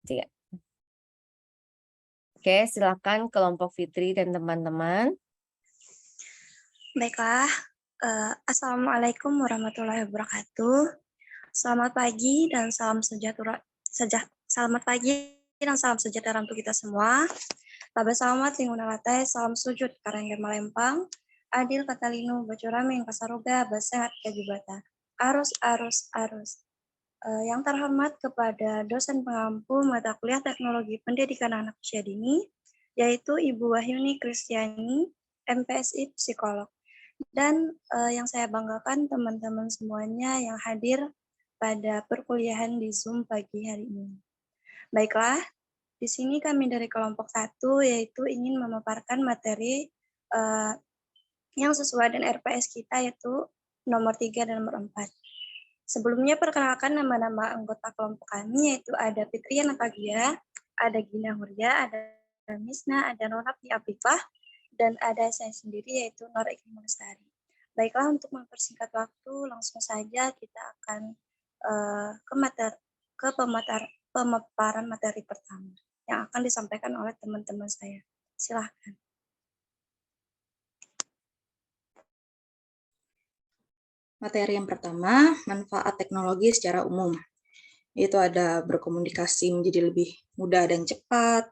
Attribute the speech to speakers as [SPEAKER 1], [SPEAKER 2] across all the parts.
[SPEAKER 1] Tiga. Oke, silakan kelompok Fitri dan teman-teman.
[SPEAKER 2] Baiklah, Assalamualaikum warahmatullahi wabarakatuh. Selamat pagi dan salam sejahtera. Selamat pagi dan salam sejahtera untuk kita semua. Laba selamat lingkungan latai, salam sujud karangga malempang. Adil katalinu bacurame kasaroga basehat kajibata. Arus arus arus. Yang terhormat kepada dosen pengampu mata kuliah teknologi pendidikan anak usia dini, yaitu Ibu Wahyuni Kristiani, MPSI Psikolog. Dan yang saya banggakan teman-teman semuanya yang hadir pada perkuliahan di Zoom pagi hari ini. Baiklah, di sini kami dari kelompok 1 yaitu ingin memaparkan materi yang sesuai dengan RPS kita yaitu nomor 3 dan nomor 4. Sebelumnya perkenalkan nama-nama anggota kelompok kami yaitu ada Fitria Natagia, ada Gina Huria, ada Misna, ada Nona Afifah, dan ada saya sendiri yaitu Nur Iklim Lestari. Baiklah, untuk mempersingkat waktu, langsung saja kita akan ke pemaparan materi pertama yang akan disampaikan oleh teman-teman saya. Silahkan.
[SPEAKER 3] Materi yang pertama, manfaat teknologi secara umum. Itu ada berkomunikasi menjadi lebih mudah dan cepat.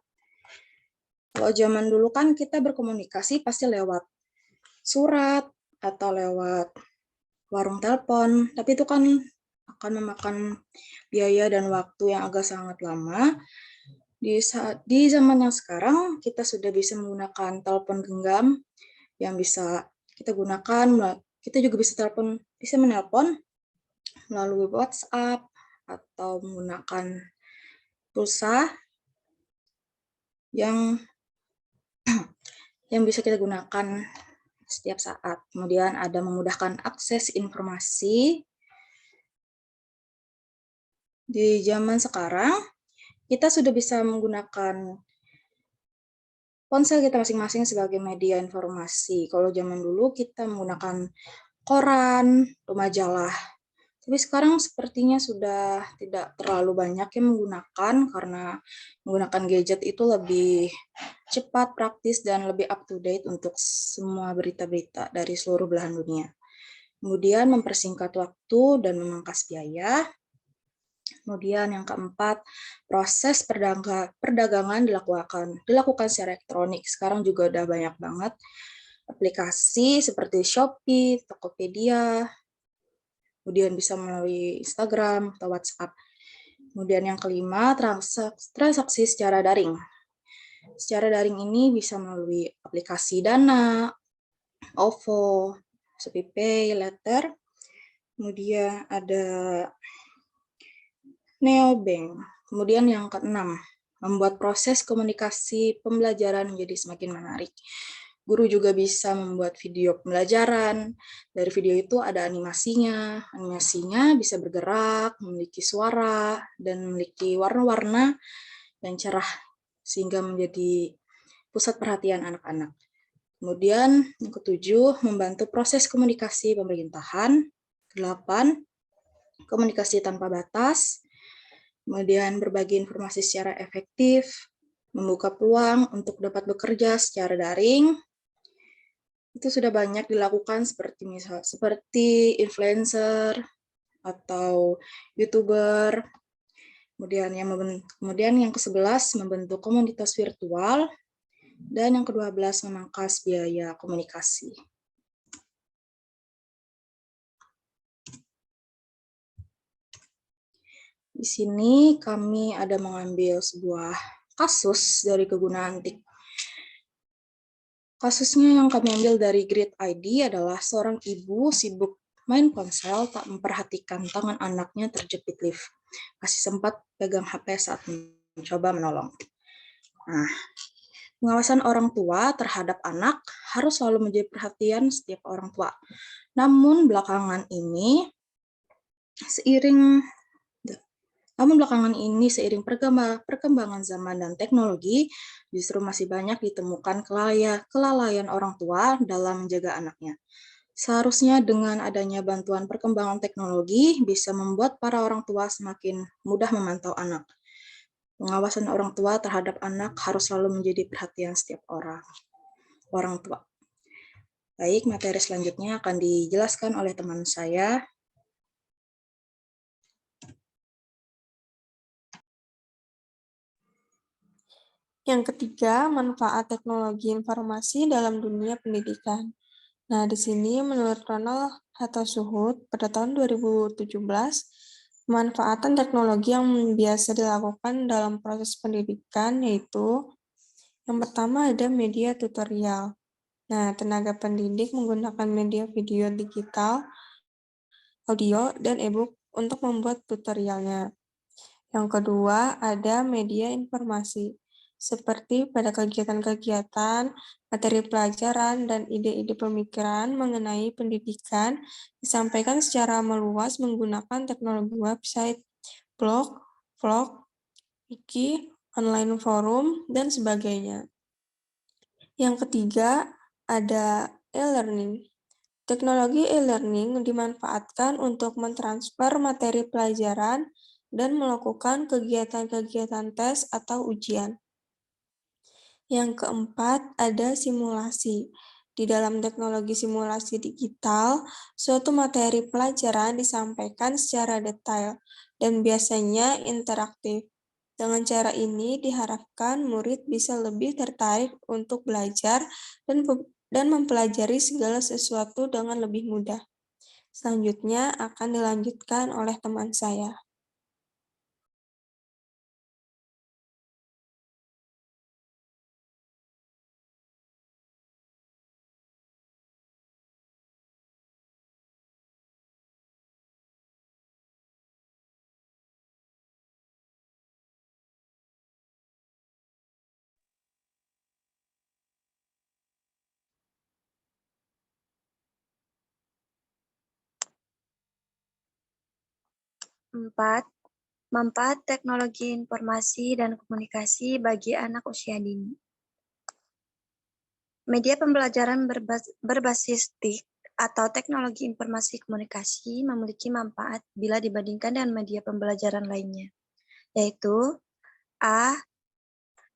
[SPEAKER 3] Kalau zaman dulu kan kita berkomunikasi pasti lewat surat atau lewat warung telepon, tapi itu kan akan memakan biaya dan waktu yang agak sangat lama. Di zaman yang sekarang, kita sudah bisa menggunakan telepon genggam yang bisa kita gunakan. Kita juga bisa menelpon melalui WhatsApp atau menggunakan pulsa yang bisa kita gunakan setiap saat. Kemudian ada memudahkan akses informasi. Di zaman sekarang, kita sudah bisa menggunakan ponsel kita masing-masing sebagai media informasi. Kalau zaman dulu kita menggunakan koran atau majalah. Tapi sekarang sepertinya sudah tidak terlalu banyak yang menggunakan karena menggunakan gadget itu lebih cepat, praktis, dan lebih up to date untuk semua berita-berita dari seluruh belahan dunia. Kemudian mempersingkat waktu dan memangkas biaya. Kemudian yang keempat, proses perdagangan dilakukan secara elektronik. Sekarang juga udah banyak banget aplikasi seperti Shopee, Tokopedia, kemudian bisa melalui Instagram atau WhatsApp. Kemudian yang kelima, transaksi secara daring. Secara daring ini bisa melalui aplikasi Dana, OVO, ShopeePay, Letter. Kemudian ada Neobank. Kemudian yang keenam, membuat proses komunikasi pembelajaran menjadi semakin menarik. Guru juga bisa membuat video pembelajaran. Dari video itu ada animasinya. Animasinya bisa bergerak, memiliki suara, dan memiliki warna-warna yang cerah, sehingga menjadi pusat perhatian anak-anak. Kemudian yang ketujuh, membantu proses komunikasi pemerintahan. 8, komunikasi tanpa batas. Kemudian berbagi informasi secara efektif, membuka peluang untuk dapat bekerja secara daring. Itu sudah banyak dilakukan seperti influencer atau YouTuber. Kemudian yang ke-11 membentuk komunitas virtual, dan yang ke-12 memangkas biaya komunikasi. Di sini kami ada mengambil sebuah kasus dari kegunaan TIK. Kasusnya yang kami ambil dari Grid ID adalah seorang ibu sibuk main ponsel tak memperhatikan tangan anaknya terjepit lift. Masih sempat pegang HP saat mencoba menolong. Nah, pengawasan orang tua terhadap anak harus selalu menjadi perhatian setiap orang tua. Namun belakangan ini seiring perkembangan zaman dan teknologi, justru masih banyak ditemukan kelalaian orang tua dalam menjaga anaknya. Seharusnya dengan adanya bantuan perkembangan teknologi bisa membuat para orang tua semakin mudah memantau anak. Pengawasan orang tua terhadap anak harus selalu menjadi perhatian setiap orang tua. Baik, materi selanjutnya akan dijelaskan oleh teman saya.
[SPEAKER 4] Yang ketiga, manfaat teknologi informasi dalam dunia pendidikan. Nah, di sini menurut Ronald Hatasuhud pada tahun 2017, pemanfaatan teknologi yang biasa dilakukan dalam proses pendidikan yaitu yang pertama ada media tutorial. Nah, tenaga pendidik menggunakan media video digital, audio, dan e-book untuk membuat tutorialnya. Yang kedua, ada media informasi, seperti pada kegiatan-kegiatan, materi pelajaran, dan ide-ide pemikiran mengenai pendidikan disampaikan secara meluas menggunakan teknologi website, blog, vlog, wiki, online forum, dan sebagainya. Yang ketiga, ada e-learning. Teknologi e-learning dimanfaatkan untuk mentransfer materi pelajaran dan melakukan kegiatan-kegiatan tes atau ujian. Yang keempat, ada simulasi. Di dalam teknologi simulasi digital, suatu materi pelajaran disampaikan secara detail dan biasanya interaktif. Dengan cara ini diharapkan murid bisa lebih tertarik untuk belajar dan mempelajari segala sesuatu dengan lebih mudah. Selanjutnya akan dilanjutkan oleh teman saya.
[SPEAKER 2] Empat, manfaat teknologi informasi dan komunikasi bagi anak usia dini. Media pembelajaran berbasis TIK atau teknologi informasi komunikasi memiliki manfaat bila dibandingkan dengan media pembelajaran lainnya, yaitu A.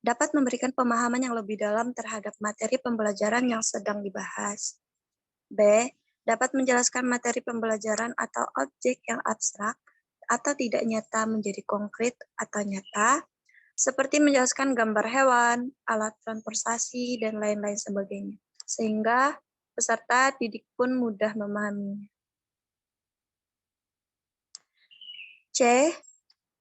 [SPEAKER 2] Dapat memberikan pemahaman yang lebih dalam terhadap materi pembelajaran yang sedang dibahas. B. Dapat menjelaskan materi pembelajaran atau objek yang abstrak atau tidak nyata menjadi konkret atau nyata, seperti menjelaskan gambar hewan, alat transportasi, dan lain-lain sebagainya, sehingga peserta didik pun mudah memahaminya. C.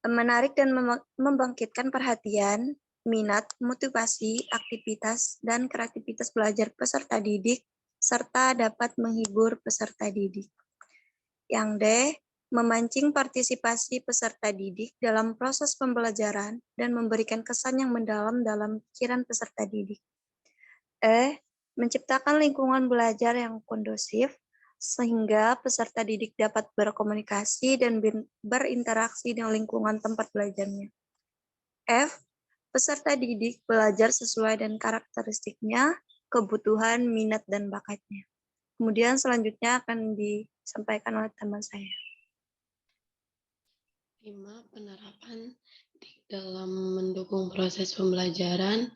[SPEAKER 2] Menarik dan membangkitkan perhatian, minat, motivasi, aktivitas, dan kreativitas belajar peserta didik, serta dapat menghibur peserta didik. Yang D. Memancing partisipasi peserta didik dalam proses pembelajaran dan memberikan kesan yang mendalam dalam pikiran peserta didik. E. Menciptakan lingkungan belajar yang kondusif, sehingga peserta didik dapat berkomunikasi dan berinteraksi dengan lingkungan tempat belajarnya. F. Peserta didik belajar sesuai dengan karakteristiknya, kebutuhan, minat, dan bakatnya. Kemudian selanjutnya akan disampaikan oleh teman saya.
[SPEAKER 5] 5. Penerapan dalam mendukung proses pembelajaran.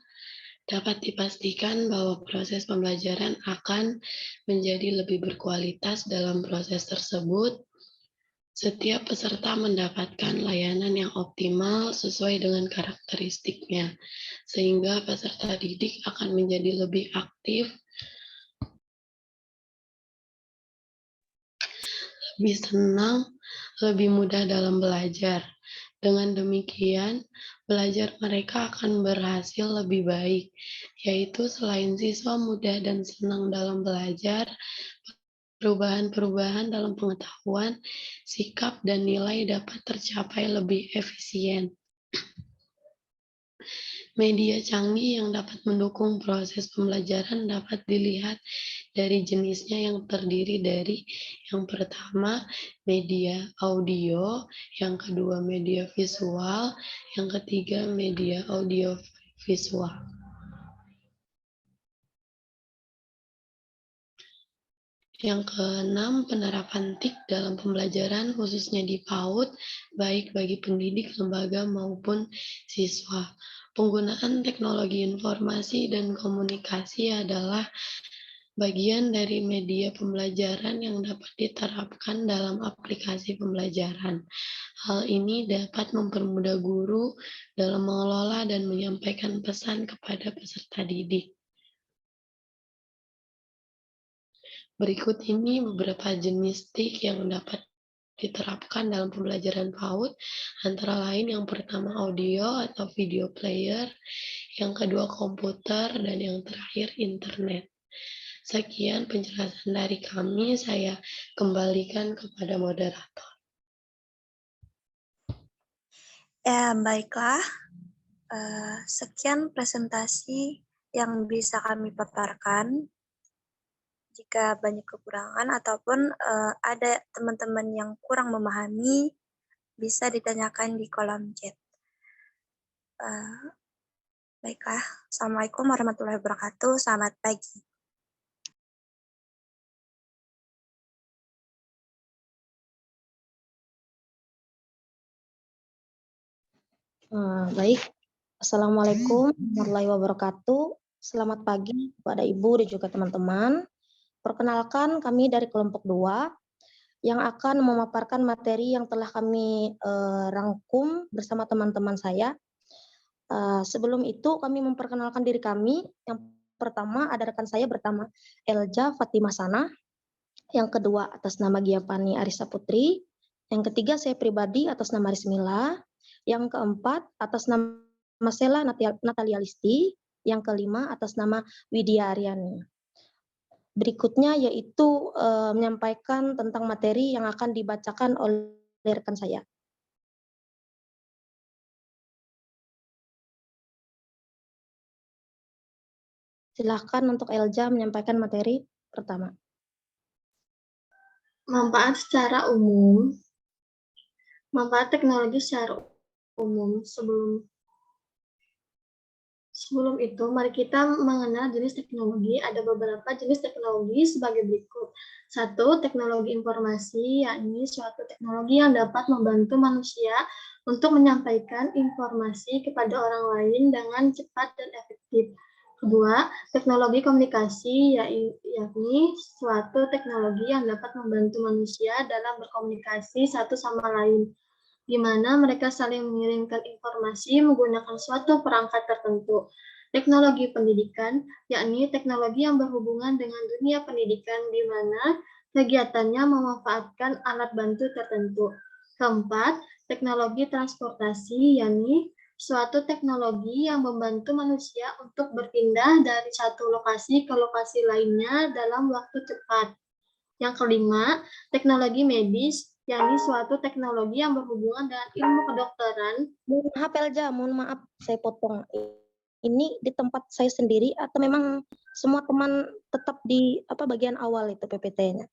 [SPEAKER 5] Dapat dipastikan bahwa proses pembelajaran akan menjadi lebih berkualitas dalam proses tersebut. Setiap peserta mendapatkan layanan yang optimal sesuai dengan karakteristiknya, sehingga peserta didik akan menjadi lebih aktif, lebih senang, lebih mudah dalam belajar. Dengan demikian, belajar mereka akan berhasil lebih baik, yaitu selain siswa mudah dan senang dalam belajar, perubahan-perubahan dalam pengetahuan, sikap, dan nilai dapat tercapai lebih efisien. Media canggih yang dapat mendukung proses pembelajaran dapat dilihat dari jenisnya yang terdiri dari yang pertama media audio, yang kedua media visual, yang ketiga media audio visual. Yang keenam, penerapan TIK dalam pembelajaran khususnya di PAUD, baik bagi pendidik, lembaga, maupun siswa. Penggunaan teknologi informasi dan komunikasi adalah bagian dari media pembelajaran yang dapat diterapkan dalam aplikasi pembelajaran. Hal ini dapat mempermudah guru dalam mengelola dan menyampaikan pesan kepada peserta didik. Berikut ini beberapa jenis TIK yang dapat diterapkan dalam pembelajaran PAUD, antara lain yang pertama audio atau video player, yang kedua komputer, dan yang terakhir internet. Sekian penjelasan dari kami, saya kembalikan kepada moderator.
[SPEAKER 2] Ya, baiklah. Sekian presentasi yang bisa kami paparkan. Jika banyak kekurangan ataupun ada teman-teman yang kurang memahami, bisa ditanyakan di kolom chat. Baiklah, Assalamualaikum warahmatullahi wabarakatuh. Selamat pagi.
[SPEAKER 6] Baik, Assalamualaikum warahmatullahi wabarakatuh. Selamat pagi kepada Ibu dan juga teman-teman. Perkenalkan, kami dari kelompok 2 yang akan memaparkan materi yang telah kami rangkum bersama teman-teman saya. Sebelum itu, kami memperkenalkan diri kami. Yang pertama ada rekan saya bernama Elja Fatimah Sana. Yang kedua atas nama Giapani Arisa Putri. Yang ketiga saya pribadi atas nama Rismila. Yang keempat atas nama Sela Natalia Listi. Yang kelima atas nama Widya Aryani. Berikutnya yaitu menyampaikan tentang materi yang akan dibacakan oleh rekan saya. Silahkan untuk Elja menyampaikan materi pertama.
[SPEAKER 7] Manfaat secara umum. Manfaat teknologi secara umum. Sebelum itu, mari kita mengenal jenis teknologi. Ada beberapa jenis teknologi sebagai berikut. 1. Teknologi informasi, yakni suatu teknologi yang dapat membantu manusia untuk menyampaikan informasi kepada orang lain dengan cepat dan efektif. Kedua, teknologi komunikasi, yakni suatu teknologi yang dapat membantu manusia dalam berkomunikasi satu sama lain, di mana mereka saling mengirimkan informasi menggunakan suatu perangkat tertentu. Teknologi pendidikan, yakni teknologi yang berhubungan dengan dunia pendidikan, di mana kegiatannya memanfaatkan alat bantu tertentu. Keempat, teknologi transportasi, yakni suatu teknologi yang membantu manusia untuk berpindah dari satu lokasi ke lokasi lainnya dalam waktu cepat. Yang kelima, teknologi medis, yakni suatu teknologi yang berhubungan dengan ilmu kedokteran.
[SPEAKER 6] Mohon maaf Elja, mohon maaf saya potong. Ini di tempat saya sendiri atau memang semua teman tetap di bagian awal itu PPT-nya?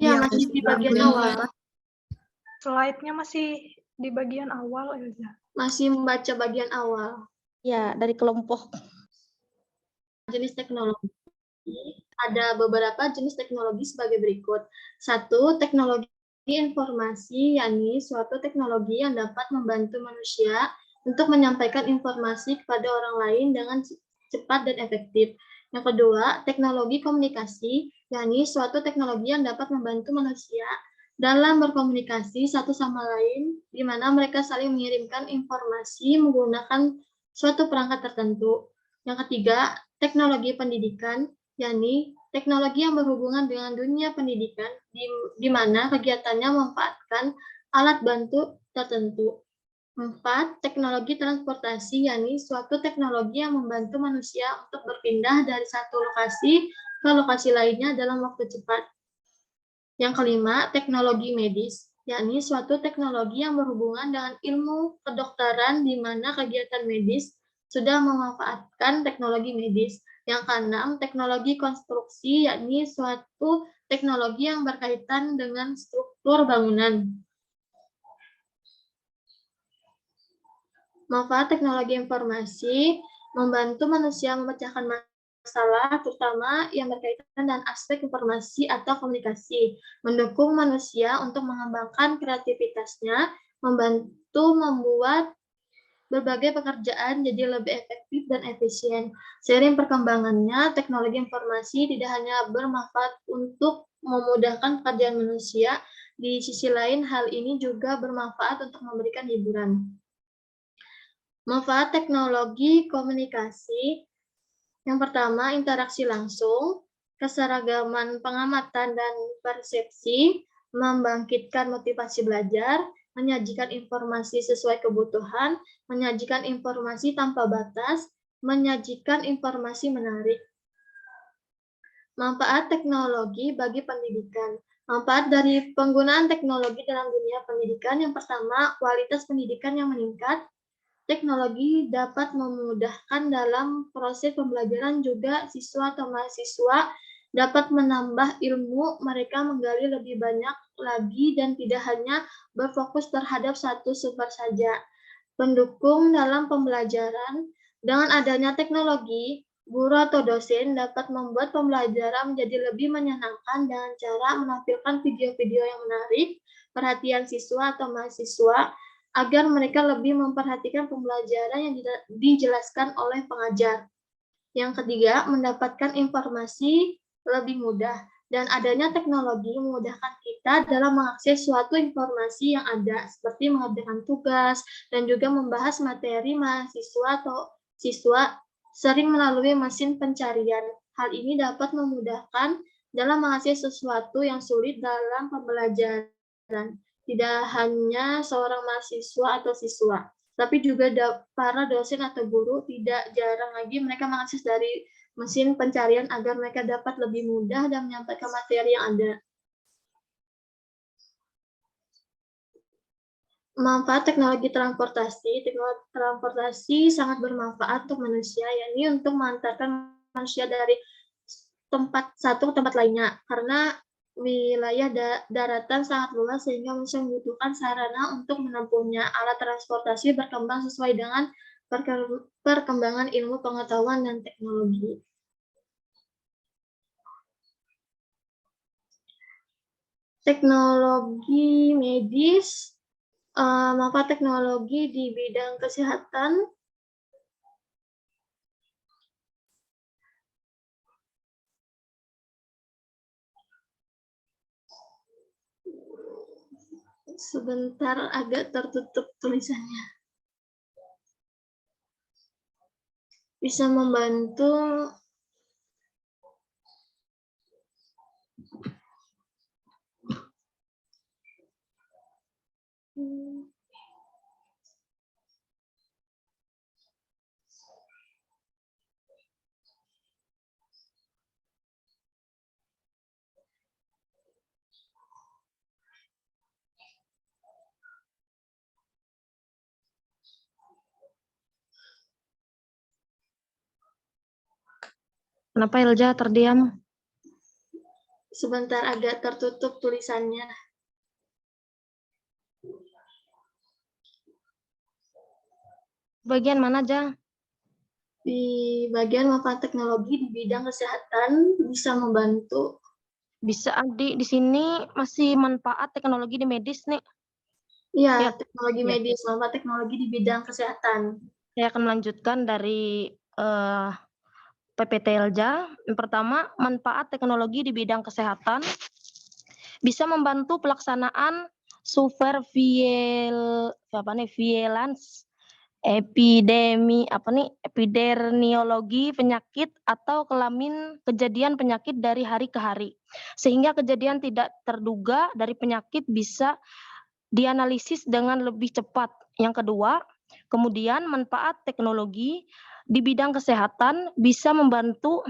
[SPEAKER 7] Ya, masih di bagian awal.
[SPEAKER 8] Slide-nya masih di bagian awal, Elza.
[SPEAKER 7] Masih membaca bagian awal.
[SPEAKER 6] Ya, dari kelompok.
[SPEAKER 7] Jenis teknologi. Ada beberapa jenis teknologi sebagai berikut. 1. Teknologi informasi, yakni suatu teknologi yang dapat membantu manusia untuk menyampaikan informasi kepada orang lain dengan cepat dan efektif. Yang kedua, teknologi komunikasi, yakni suatu teknologi yang dapat membantu manusia dalam berkomunikasi satu sama lain, di mana mereka saling mengirimkan informasi menggunakan suatu perangkat tertentu. Yang ketiga, teknologi pendidikan, yakni teknologi yang berhubungan dengan dunia pendidikan, di mana kegiatannya memanfaatkan alat bantu tertentu. 4. Teknologi transportasi, yakni suatu teknologi yang membantu manusia untuk berpindah dari satu lokasi ke lokasi lainnya dalam waktu cepat. Yang kelima, teknologi medis, yakni suatu teknologi yang berhubungan dengan ilmu kedokteran, di mana kegiatan medis sudah memanfaatkan teknologi medis. Yang keenam, teknologi konstruksi, yakni suatu teknologi yang berkaitan dengan struktur bangunan. Manfaat teknologi informasi membantu manusia memecahkan masalah terutama yang berkaitan dengan aspek informasi atau komunikasi, mendukung manusia untuk mengembangkan kreativitasnya, membantu membuat berbagai pekerjaan jadi lebih efektif dan efisien. Seiring perkembangannya, teknologi informasi tidak hanya bermanfaat untuk memudahkan pekerjaan manusia, di sisi lain hal ini juga bermanfaat untuk memberikan hiburan. Manfaat teknologi komunikasi. Yang pertama, interaksi langsung, keseragaman pengamatan dan persepsi, membangkitkan motivasi belajar, menyajikan informasi sesuai kebutuhan, menyajikan informasi tanpa batas, menyajikan informasi menarik. Manfaat teknologi bagi pendidikan. Manfaat dari penggunaan teknologi dalam dunia pendidikan. Yang pertama, kualitas pendidikan yang meningkat. Teknologi dapat memudahkan dalam proses pembelajaran, juga siswa atau mahasiswa dapat menambah ilmu mereka, menggali lebih banyak lagi dan tidak hanya berfokus terhadap satu sumber saja. Pendukung dalam pembelajaran. Dengan adanya teknologi, guru atau dosen dapat membuat pembelajaran menjadi lebih menyenangkan dengan cara menampilkan video-video yang menarik perhatian siswa atau mahasiswa, agar mereka lebih memperhatikan pembelajaran yang dijelaskan oleh pengajar. Yang ketiga, mendapatkan informasi lebih mudah. Dan adanya teknologi memudahkan kita dalam mengakses suatu informasi yang ada, seperti mengerjakan tugas, dan juga membahas materi mahasiswa atau siswa sering melalui mesin pencarian. Hal ini dapat memudahkan dalam mengakses sesuatu yang sulit dalam pembelajaran. Tidak hanya seorang mahasiswa atau siswa, tapi juga para dosen atau guru. Tidak jarang lagi mereka mengakses dari mesin pencarian agar mereka dapat lebih mudah dan menyampaikan materi yang ada. Manfaat teknologi transportasi. Teknologi transportasi sangat bermanfaat untuk manusia, yakni untuk mengantarkan manusia dari tempat satu ke tempat lainnya, karena wilayah daratan sangat luas sehingga manusia membutuhkan sarana untuk menempuhnya. Alat transportasi berkembang sesuai dengan perkembangan ilmu pengetahuan dan teknologi. Teknologi medis. Manfaat teknologi di bidang kesehatan. Sebentar, agak tertutup tulisannya. Bisa membantu
[SPEAKER 6] Kenapa Ilja terdiam?
[SPEAKER 7] Sebentar, agak tertutup tulisannya.
[SPEAKER 6] Bagian mana, Ja?
[SPEAKER 7] Di bagian manfaat teknologi di bidang kesehatan bisa membantu.
[SPEAKER 6] Bisa di sini masih manfaat teknologi di medis nih.
[SPEAKER 7] Iya,
[SPEAKER 6] Ya.
[SPEAKER 7] teknologi medis, manfaat teknologi di bidang kesehatan.
[SPEAKER 6] Saya akan melanjutkan dari PPT Ilja. Yang pertama, manfaat teknologi di bidang kesehatan bisa membantu pelaksanaan surveillance epidemiologi penyakit atau kejadian penyakit dari hari ke hari, sehingga kejadian tidak terduga dari penyakit bisa dianalisis dengan lebih cepat. Yang kedua, kemudian manfaat teknologi di bidang kesehatan bisa membantu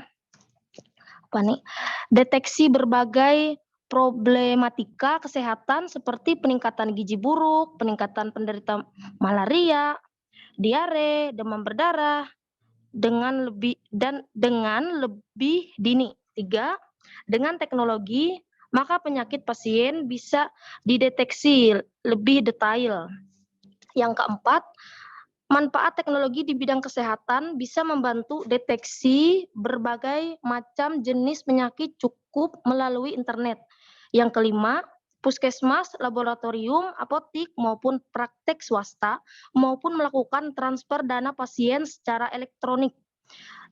[SPEAKER 6] deteksi berbagai problematika kesehatan seperti peningkatan gizi buruk, peningkatan penderita malaria, diare, demam berdarah dengan lebih dini. 3, dengan teknologi maka penyakit pasien bisa dideteksi lebih detail. Yang keempat, Manfaat teknologi di bidang kesehatan bisa membantu deteksi berbagai macam jenis penyakit cukup melalui internet. Yang kelima, puskesmas, laboratorium, apotik, maupun praktek swasta, maupun melakukan transfer dana pasien secara elektronik.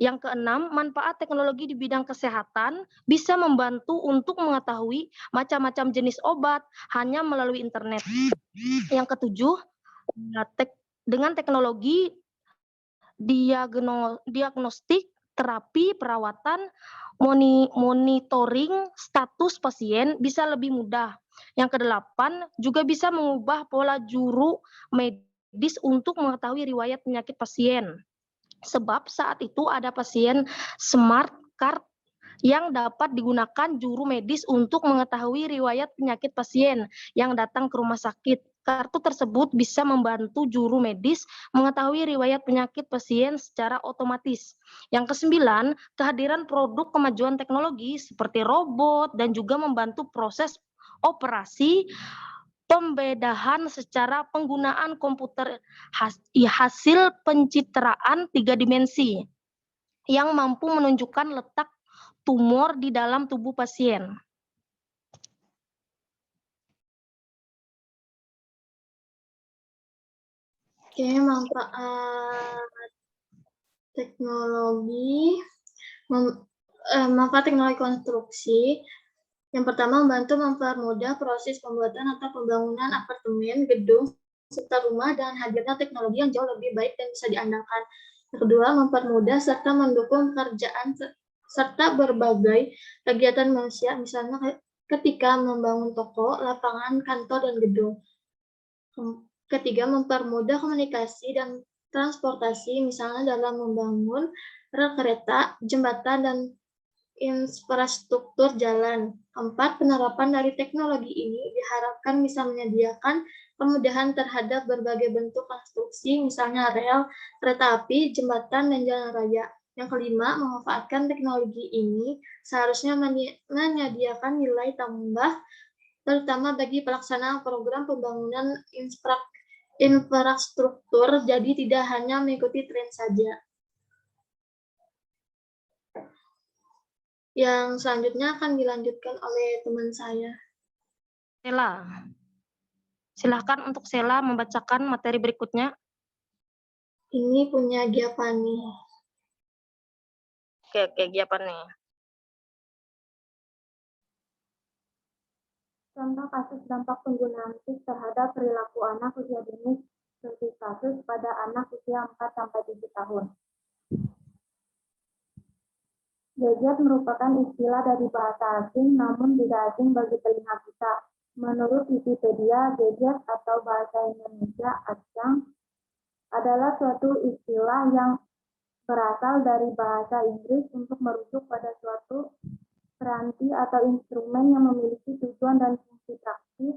[SPEAKER 6] Yang keenam, manfaat teknologi di bidang kesehatan bisa membantu untuk mengetahui macam-macam jenis obat hanya melalui internet. Yang ketujuh, dengan teknologi diagnostik, terapi, perawatan, monitoring status pasien bisa lebih mudah. Yang kedelapan, juga bisa mengubah pola juru medis untuk mengetahui riwayat penyakit pasien. Sebab saat itu ada pasien smart card yang dapat digunakan juru medis untuk mengetahui riwayat penyakit pasien yang datang ke rumah sakit. Kartu tersebut bisa membantu juru medis mengetahui riwayat penyakit pasien secara otomatis. Yang kesembilan, kehadiran produk kemajuan teknologi seperti robot dan juga membantu proses operasi, pembedahan secara penggunaan komputer hasil pencitraan 3 dimensi yang mampu menunjukkan letak tumor di dalam tubuh pasien.
[SPEAKER 7] Oke, manfaat teknologi konstruksi. Yang pertama, membantu mempermudah proses pembuatan atau pembangunan apartemen, gedung, serta rumah dengan hadirnya teknologi yang jauh lebih baik dan bisa diandalkan. Yang kedua, mempermudah serta mendukung pekerjaan serta berbagai kegiatan manusia, misalnya ketika membangun toko, lapangan, kantor, dan gedung. Ketiga, mempermudah komunikasi dan transportasi, misalnya dalam membangun rel kereta, jembatan, dan infrastruktur jalan. Keempat, penerapan dari teknologi ini diharapkan bisa menyediakan kemudahan terhadap berbagai bentuk konstruksi, misalnya rel, kereta api, jembatan, dan jalan raya. Yang kelima, memanfaatkan teknologi ini seharusnya menyediakan nilai tambah, terutama bagi pelaksanaan program pembangunan infrastruktur, jadi tidak hanya mengikuti tren saja. Yang selanjutnya akan dilanjutkan oleh teman saya.
[SPEAKER 6] Sela, silahkan untuk Sela membacakan materi berikutnya.
[SPEAKER 7] Ini punya Giapani.
[SPEAKER 6] Oke, Giapani.
[SPEAKER 9] Contoh kasus dampak penggunaan TIK terhadap perilaku anak usia dini seperti kasus pada anak usia 4-7 tahun. Gadget merupakan istilah dari bahasa asing namun tidak asing bagi telinga kita. Menurut Wikipedia, gadget atau bahasa Indonesia acang adalah suatu istilah yang berasal dari bahasa Inggris untuk merujuk pada suatu piranti atau instrumen yang memiliki tujuan dan fungsi praktis,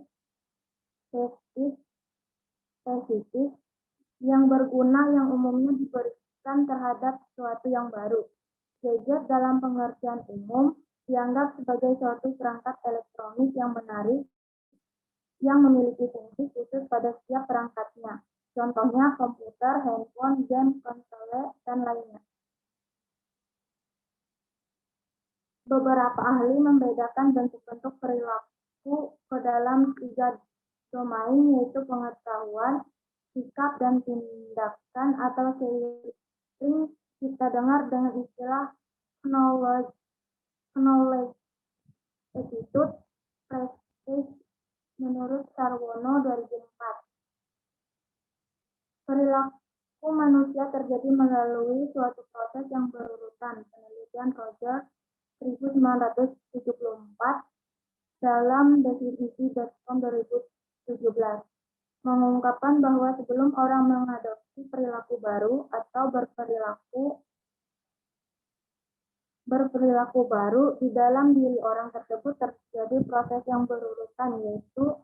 [SPEAKER 9] spesifik, yang berguna yang umumnya diberikan terhadap sesuatu yang baru. Gadget dalam pengertian umum dianggap sebagai suatu perangkat elektronik yang menarik yang memiliki fungsi khusus pada setiap perangkatnya. Contohnya komputer, handphone, game, konsol, dan lainnya. Beberapa ahli membedakan bentuk-bentuk perilaku ke dalam 3 domain, yaitu pengetahuan, sikap, dan tindakan, atau sering kita dengar dengan istilah knowledge, attitude, prestige, menurut Sarwono 2004. Perilaku manusia terjadi melalui suatu proses yang berurutan. Penelitian Roger 1974 dalam definisi.com 2017 mengungkapkan bahwa sebelum orang mengadopsi perilaku baru atau berperilaku baru, di dalam diri orang tersebut terjadi proses yang berurutan, yaitu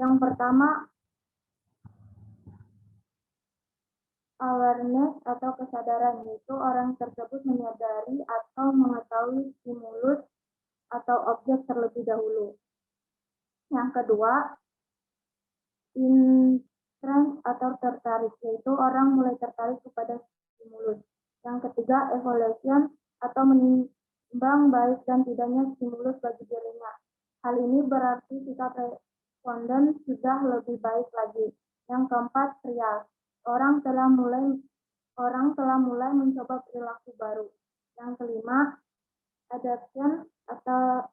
[SPEAKER 9] yang pertama awareness atau kesadaran, yaitu orang tersebut menyadari atau mengetahui stimulus atau objek terlebih dahulu. Yang kedua, trend atau tertarik, yaitu orang mulai tertarik kepada stimulus. Yang ketiga, evaluation atau menimbang baik dan tidaknya stimulus bagi dirinya. Hal ini berarti sikap responden sudah lebih baik lagi. Yang keempat, trial. Orang telah mulai mencoba perilaku baru. Yang kelima, adoption atau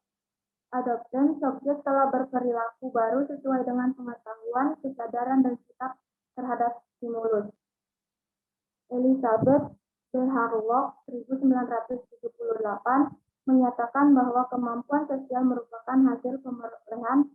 [SPEAKER 9] adoption, subjek telah berperilaku baru sesuai dengan pengetahuan, kesadaran, dan sikap terhadap stimulus. Elizabeth B. Harlock 1978 menyatakan bahwa kemampuan sosial merupakan hasil pemerolehan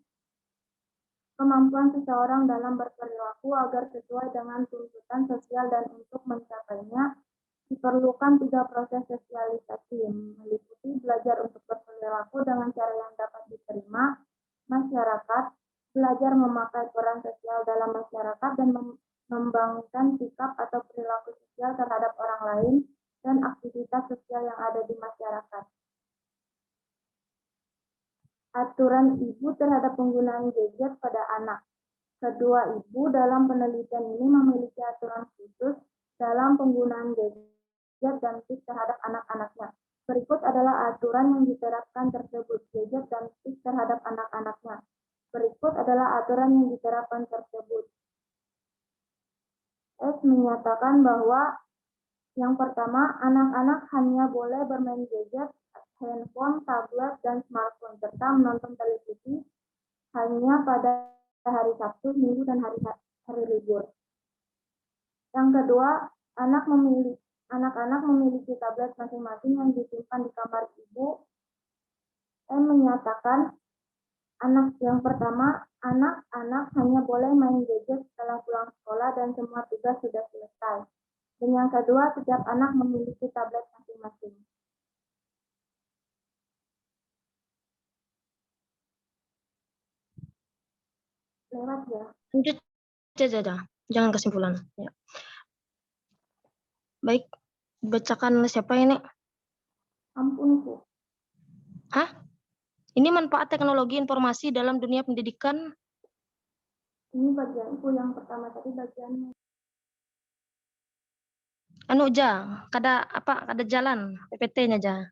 [SPEAKER 9] kemampuan seseorang dalam berperilaku agar sesuai dengan tuntutan sosial, dan untuk mencapainya diperlukan 3 proses sosialisasi, meliputi belajar untuk berperilaku dengan cara yang dapat diterima masyarakat, belajar memakai peran sosial dalam masyarakat, dan membangunkan sikap atau perilaku sosial terhadap orang lain dan aktivitas sosial yang ada di masyarakat. Aturan ibu terhadap penggunaan gadget pada anak. Kedua ibu dalam penelitian ini memiliki aturan khusus dalam penggunaan gadget dan TIK terhadap anak-anaknya. Berikut adalah aturan yang diterapkan tersebut, gadget dan TIK terhadap anak-anaknya. Berikut adalah aturan yang diterapkan tersebut. S menyatakan bahwa yang pertama, anak-anak hanya boleh bermain gadget, handphone, tablet, dan smartphone, serta menonton televisi hanya pada hari Sabtu, Minggu, dan hari libur. Yang kedua, anak-anak memiliki tablet masing-masing yang disimpan di kamar ibu. M menyatakan yang pertama, anak-anak hanya boleh main gadget setelah pulang sekolah dan semua tugas sudah selesai. Dan yang kedua, setiap anak memiliki tablet masing-masing. Lewat ya.
[SPEAKER 6] Lanjut saja, jangan kesimpulan. Ya. Baik, bacakan siapa ini?
[SPEAKER 9] Ampun, Bu.
[SPEAKER 6] Hah? Ini manfaat teknologi informasi dalam dunia pendidikan.
[SPEAKER 9] Ini bagianku yang pertama tadi bagiannya.
[SPEAKER 6] Anu ja, kada jalan PPT-nya ja.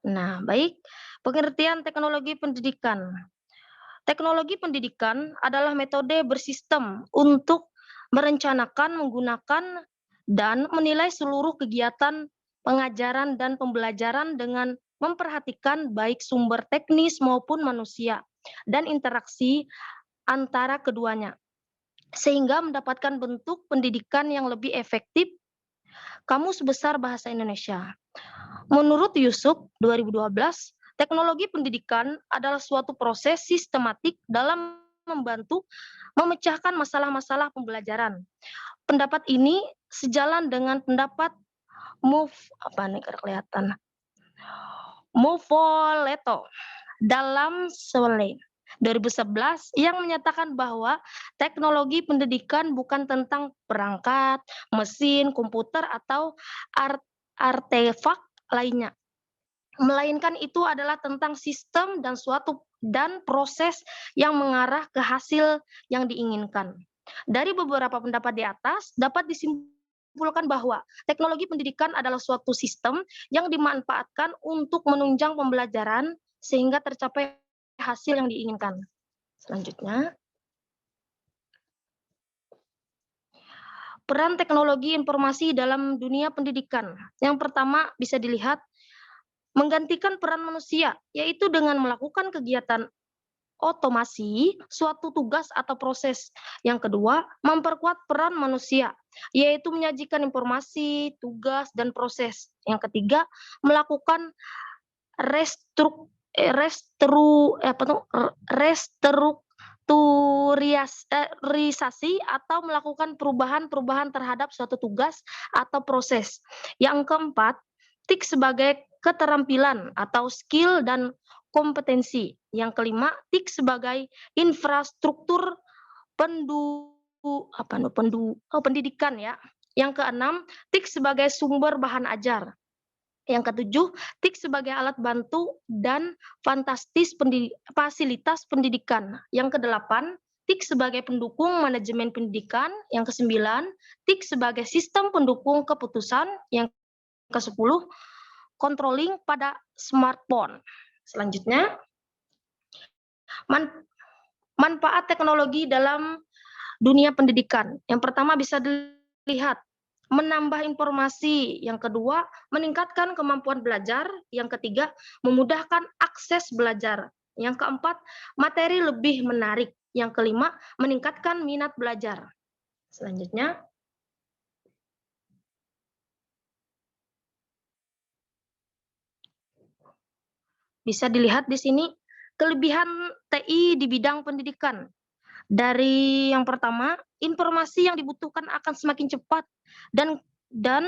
[SPEAKER 6] Nah, baik. Pengertian teknologi pendidikan. Teknologi pendidikan adalah metode bersistem untuk merencanakan, menggunakan, dan menilai seluruh kegiatan pengajaran dan pembelajaran dengan memperhatikan baik sumber teknis maupun manusia dan interaksi antara keduanya, sehingga mendapatkan bentuk pendidikan yang lebih efektif. Kamus Besar Bahasa Indonesia. Menurut Yusuf 2012, teknologi pendidikan adalah suatu proses sistematik dalam membantu memecahkan masalah-masalah pembelajaran. Pendapat ini sejalan dengan pendapat Movoleto dalam Sole 2011 yang menyatakan bahwa teknologi pendidikan bukan tentang perangkat, mesin, komputer, atau artefak lainnya, melainkan itu adalah tentang sistem dan proses yang mengarah ke hasil yang diinginkan. Dari beberapa pendapat di atas dapat disimpulkan bahwa teknologi pendidikan adalah suatu sistem yang dimanfaatkan untuk menunjang pembelajaran sehingga tercapai hasil yang diinginkan. Selanjutnya, peran teknologi informasi dalam dunia pendidikan. Yang pertama bisa dilihat menggantikan peran manusia, yaitu dengan melakukan kegiatan otomasi suatu tugas atau proses. Yang kedua, memperkuat peran manusia, yaitu menyajikan informasi, tugas, dan proses. Yang ketiga, melakukan restrukturisasi atau melakukan perubahan-perubahan terhadap suatu tugas atau proses. Yang keempat, TIK sebagai keterampilan atau skill dan kompetensi. Yang kelima, TIK sebagai infrastruktur pendidikan ya. Yang keenam, TIK sebagai sumber bahan ajar. Yang ketujuh, TIK sebagai alat bantu dan fasilitas pendidikan. Yang kedelapan, TIK sebagai pendukung manajemen pendidikan. Yang ke-9, TIK sebagai sistem pendukung keputusan. Yang ke-10, controlling pada smartphone. Selanjutnya, manfaat teknologi dalam dunia pendidikan. Yang pertama bisa dilihat, menambah informasi. Yang kedua, meningkatkan kemampuan belajar. Yang ketiga, memudahkan akses belajar. Yang keempat, materi lebih menarik. Yang kelima, meningkatkan minat belajar. Selanjutnya, bisa dilihat di sini kelebihan TI di bidang pendidikan. Dari yang pertama, informasi yang dibutuhkan akan semakin cepat dan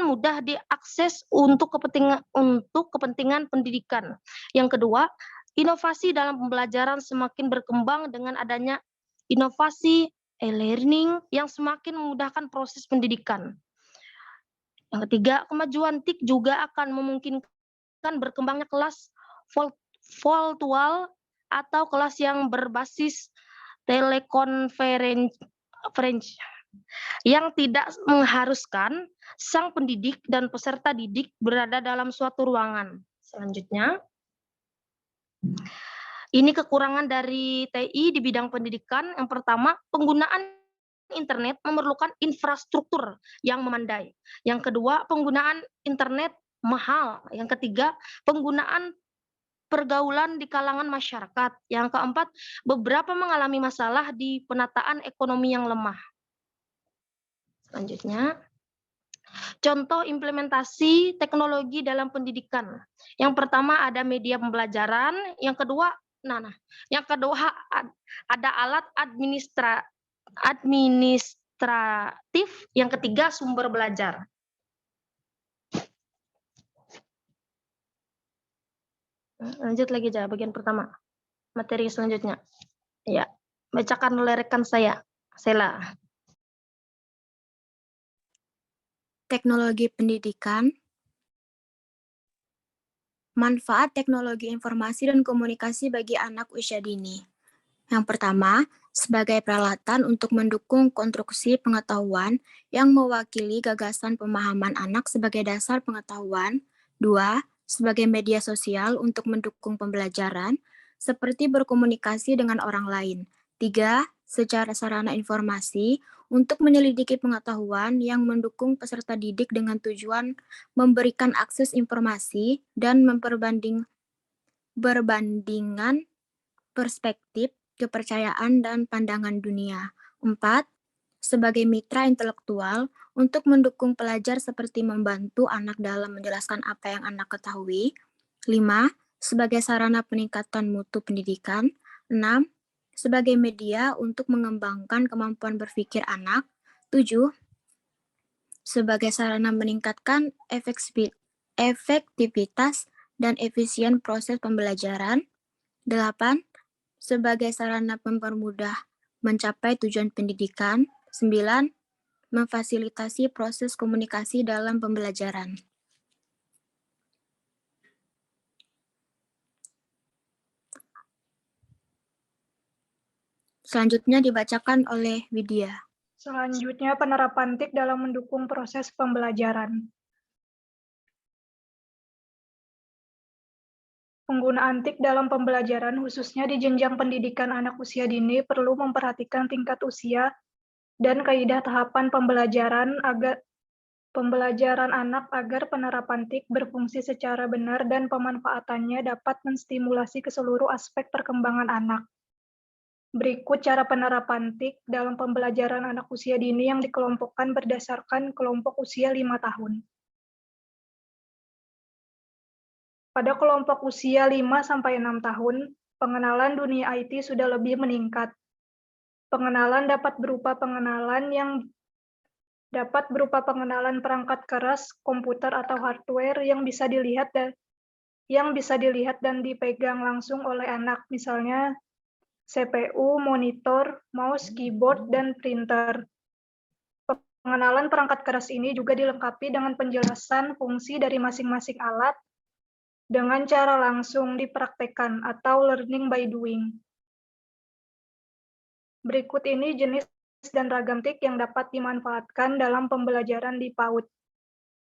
[SPEAKER 6] mudah diakses untuk kepentingan pendidikan. Yang kedua, inovasi dalam pembelajaran semakin berkembang dengan adanya inovasi e-learning yang semakin memudahkan proses pendidikan. Yang ketiga, kemajuan TIK juga akan memungkinkan berkembangnya kelas virtual atau kelas yang berbasis telekonferensi yang tidak mengharuskan sang pendidik dan peserta didik berada dalam suatu ruangan. Selanjutnya, ini kekurangan dari TI di bidang pendidikan. Yang pertama, penggunaan internet memerlukan infrastruktur yang memadai. Yang kedua, penggunaan internet mahal. Yang ketiga, penggunaan pergaulan di kalangan masyarakat. Yang keempat, beberapa mengalami masalah di penataan ekonomi yang lemah. Selanjutnya, contoh implementasi teknologi dalam pendidikan. Yang pertama ada media pembelajaran, yang kedua ada alat administratif, yang ketiga sumber belajar. Lanjut lagi aja bagian pertama. Materi selanjutnya. Ya, bacakan oleh rekan saya, Sela.
[SPEAKER 10] Teknologi pendidikan. Manfaat teknologi informasi dan komunikasi bagi anak usia dini. Yang pertama, sebagai peralatan untuk mendukung konstruksi pengetahuan yang mewakili gagasan pemahaman anak sebagai dasar pengetahuan. 2. Sebagai media sosial untuk mendukung pembelajaran, seperti berkomunikasi dengan orang lain. 3. Secara sarana informasi untuk menyelidiki pengetahuan yang mendukung peserta didik dengan tujuan memberikan akses informasi dan berbandingan perspektif, kepercayaan, dan pandangan dunia. 4. Sebagai mitra intelektual untuk mendukung pelajar seperti membantu anak dalam menjelaskan apa yang anak ketahui. 5. Sebagai sarana peningkatan mutu pendidikan. 6. Sebagai media untuk mengembangkan kemampuan berpikir anak. 7. Sebagai sarana meningkatkan efektivitas dan efisien proses pembelajaran. 8. Sebagai sarana mempermudah mencapai tujuan pendidikan. 9. Memfasilitasi proses komunikasi dalam pembelajaran. Selanjutnya dibacakan oleh Widya.
[SPEAKER 8] Selanjutnya, penerapan TIK dalam mendukung proses pembelajaran. Penggunaan TIK dalam pembelajaran, khususnya di jenjang pendidikan anak usia dini, perlu memperhatikan tingkat usia dan kaidah tahapan pembelajaran anak agar penerapan TIK berfungsi secara benar dan pemanfaatannya dapat menstimulasi ke seluruh aspek perkembangan anak. Berikut cara penerapan TIK dalam pembelajaran anak usia dini yang dikelompokkan berdasarkan kelompok usia 5 tahun. Pada kelompok usia 5-6 tahun, pengenalan dunia IT sudah lebih meningkat. Pengenalan dapat berupa pengenalan perangkat keras, komputer atau hardware yang bisa dilihat dan dipegang langsung oleh anak, misalnya CPU, monitor, mouse, keyboard, dan printer. Pengenalan perangkat keras ini juga dilengkapi dengan penjelasan fungsi dari masing-masing alat dengan cara langsung dipraktekkan atau learning by doing. Berikut ini jenis dan ragam TIK yang dapat dimanfaatkan dalam pembelajaran di PAUD.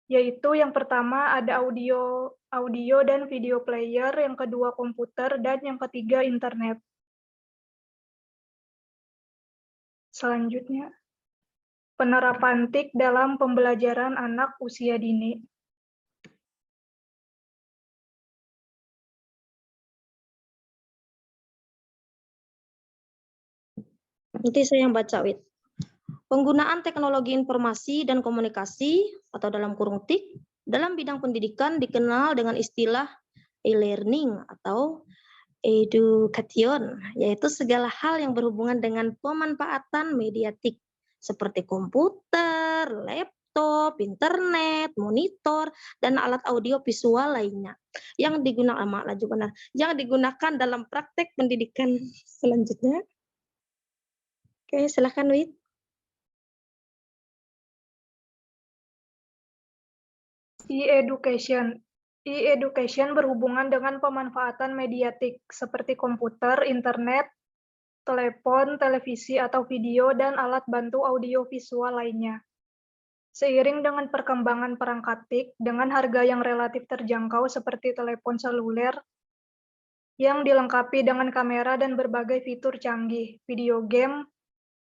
[SPEAKER 8] Yaitu yang pertama ada audio dan video player, yang kedua komputer, dan yang ketiga internet. Selanjutnya, penerapan TIK dalam pembelajaran anak usia dini.
[SPEAKER 6] Nanti saya yang baca, Wit. Penggunaan teknologi informasi dan komunikasi atau dalam kurung TIK dalam bidang pendidikan dikenal dengan istilah e-learning atau education, yaitu segala hal yang berhubungan dengan pemanfaatan media TIK seperti komputer, laptop, internet, monitor, dan alat audio visual lainnya yang digunakan dalam praktek pendidikan. Selanjutnya. Oke, silakan Wit.
[SPEAKER 8] E-education. E-education berhubungan dengan pemanfaatan media TIK seperti komputer, internet, telepon, televisi atau video, dan alat bantu audio visual lainnya. Seiring dengan perkembangan perangkat TIK dengan harga yang relatif terjangkau seperti telepon seluler yang dilengkapi dengan kamera dan berbagai fitur canggih, video game,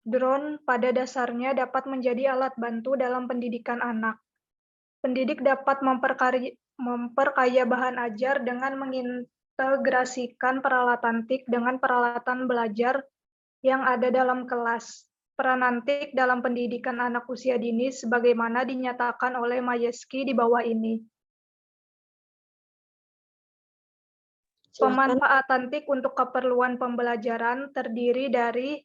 [SPEAKER 8] drone pada dasarnya dapat menjadi alat bantu dalam pendidikan anak. Pendidik dapat memperkaya bahan ajar dengan mengintegrasikan peralatan TIK dengan peralatan belajar yang ada dalam kelas. Peranan TIK dalam pendidikan anak usia dini sebagaimana dinyatakan oleh Majeski di bawah ini. Pemanfaatan TIK untuk keperluan pembelajaran terdiri dari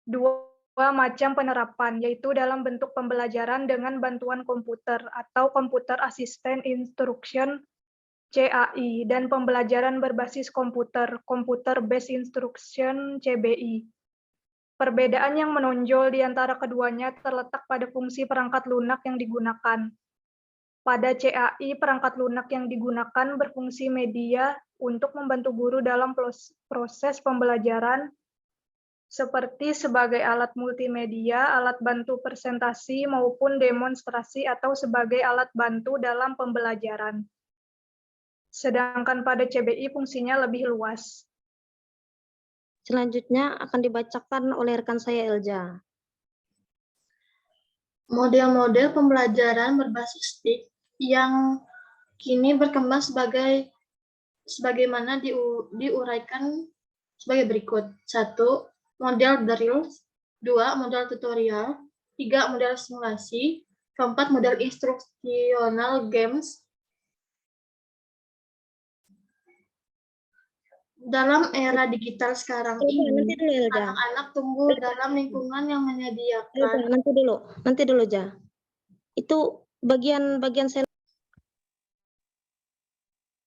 [SPEAKER 8] dua macam penerapan, yaitu dalam bentuk pembelajaran dengan bantuan komputer atau Computer Assisted Instruction CAI, dan pembelajaran berbasis komputer, Computer Based Instruction CBI. Perbedaan yang menonjol di antara keduanya terletak pada fungsi perangkat lunak yang digunakan. Pada CAI, perangkat lunak yang digunakan berfungsi media untuk membantu guru dalam proses pembelajaran, seperti sebagai alat multimedia, alat bantu presentasi, maupun demonstrasi atau sebagai alat bantu dalam pembelajaran. Sedangkan pada CBI fungsinya lebih luas.
[SPEAKER 6] Selanjutnya akan dibacakan oleh rekan saya Elja.
[SPEAKER 7] Model-model pembelajaran berbasis TIK yang kini berkembang sebagaimana diuraikan sebagai berikut. 1. Model drills, 2. Model tutorial, 3. Model simulasi, 4. Model instruksional games. Dalam era digital sekarang ini, anak-anak tumbuh dalam lingkungan yang menyediakan.
[SPEAKER 6] Nanti dulu, Ja. Itu bagian saya.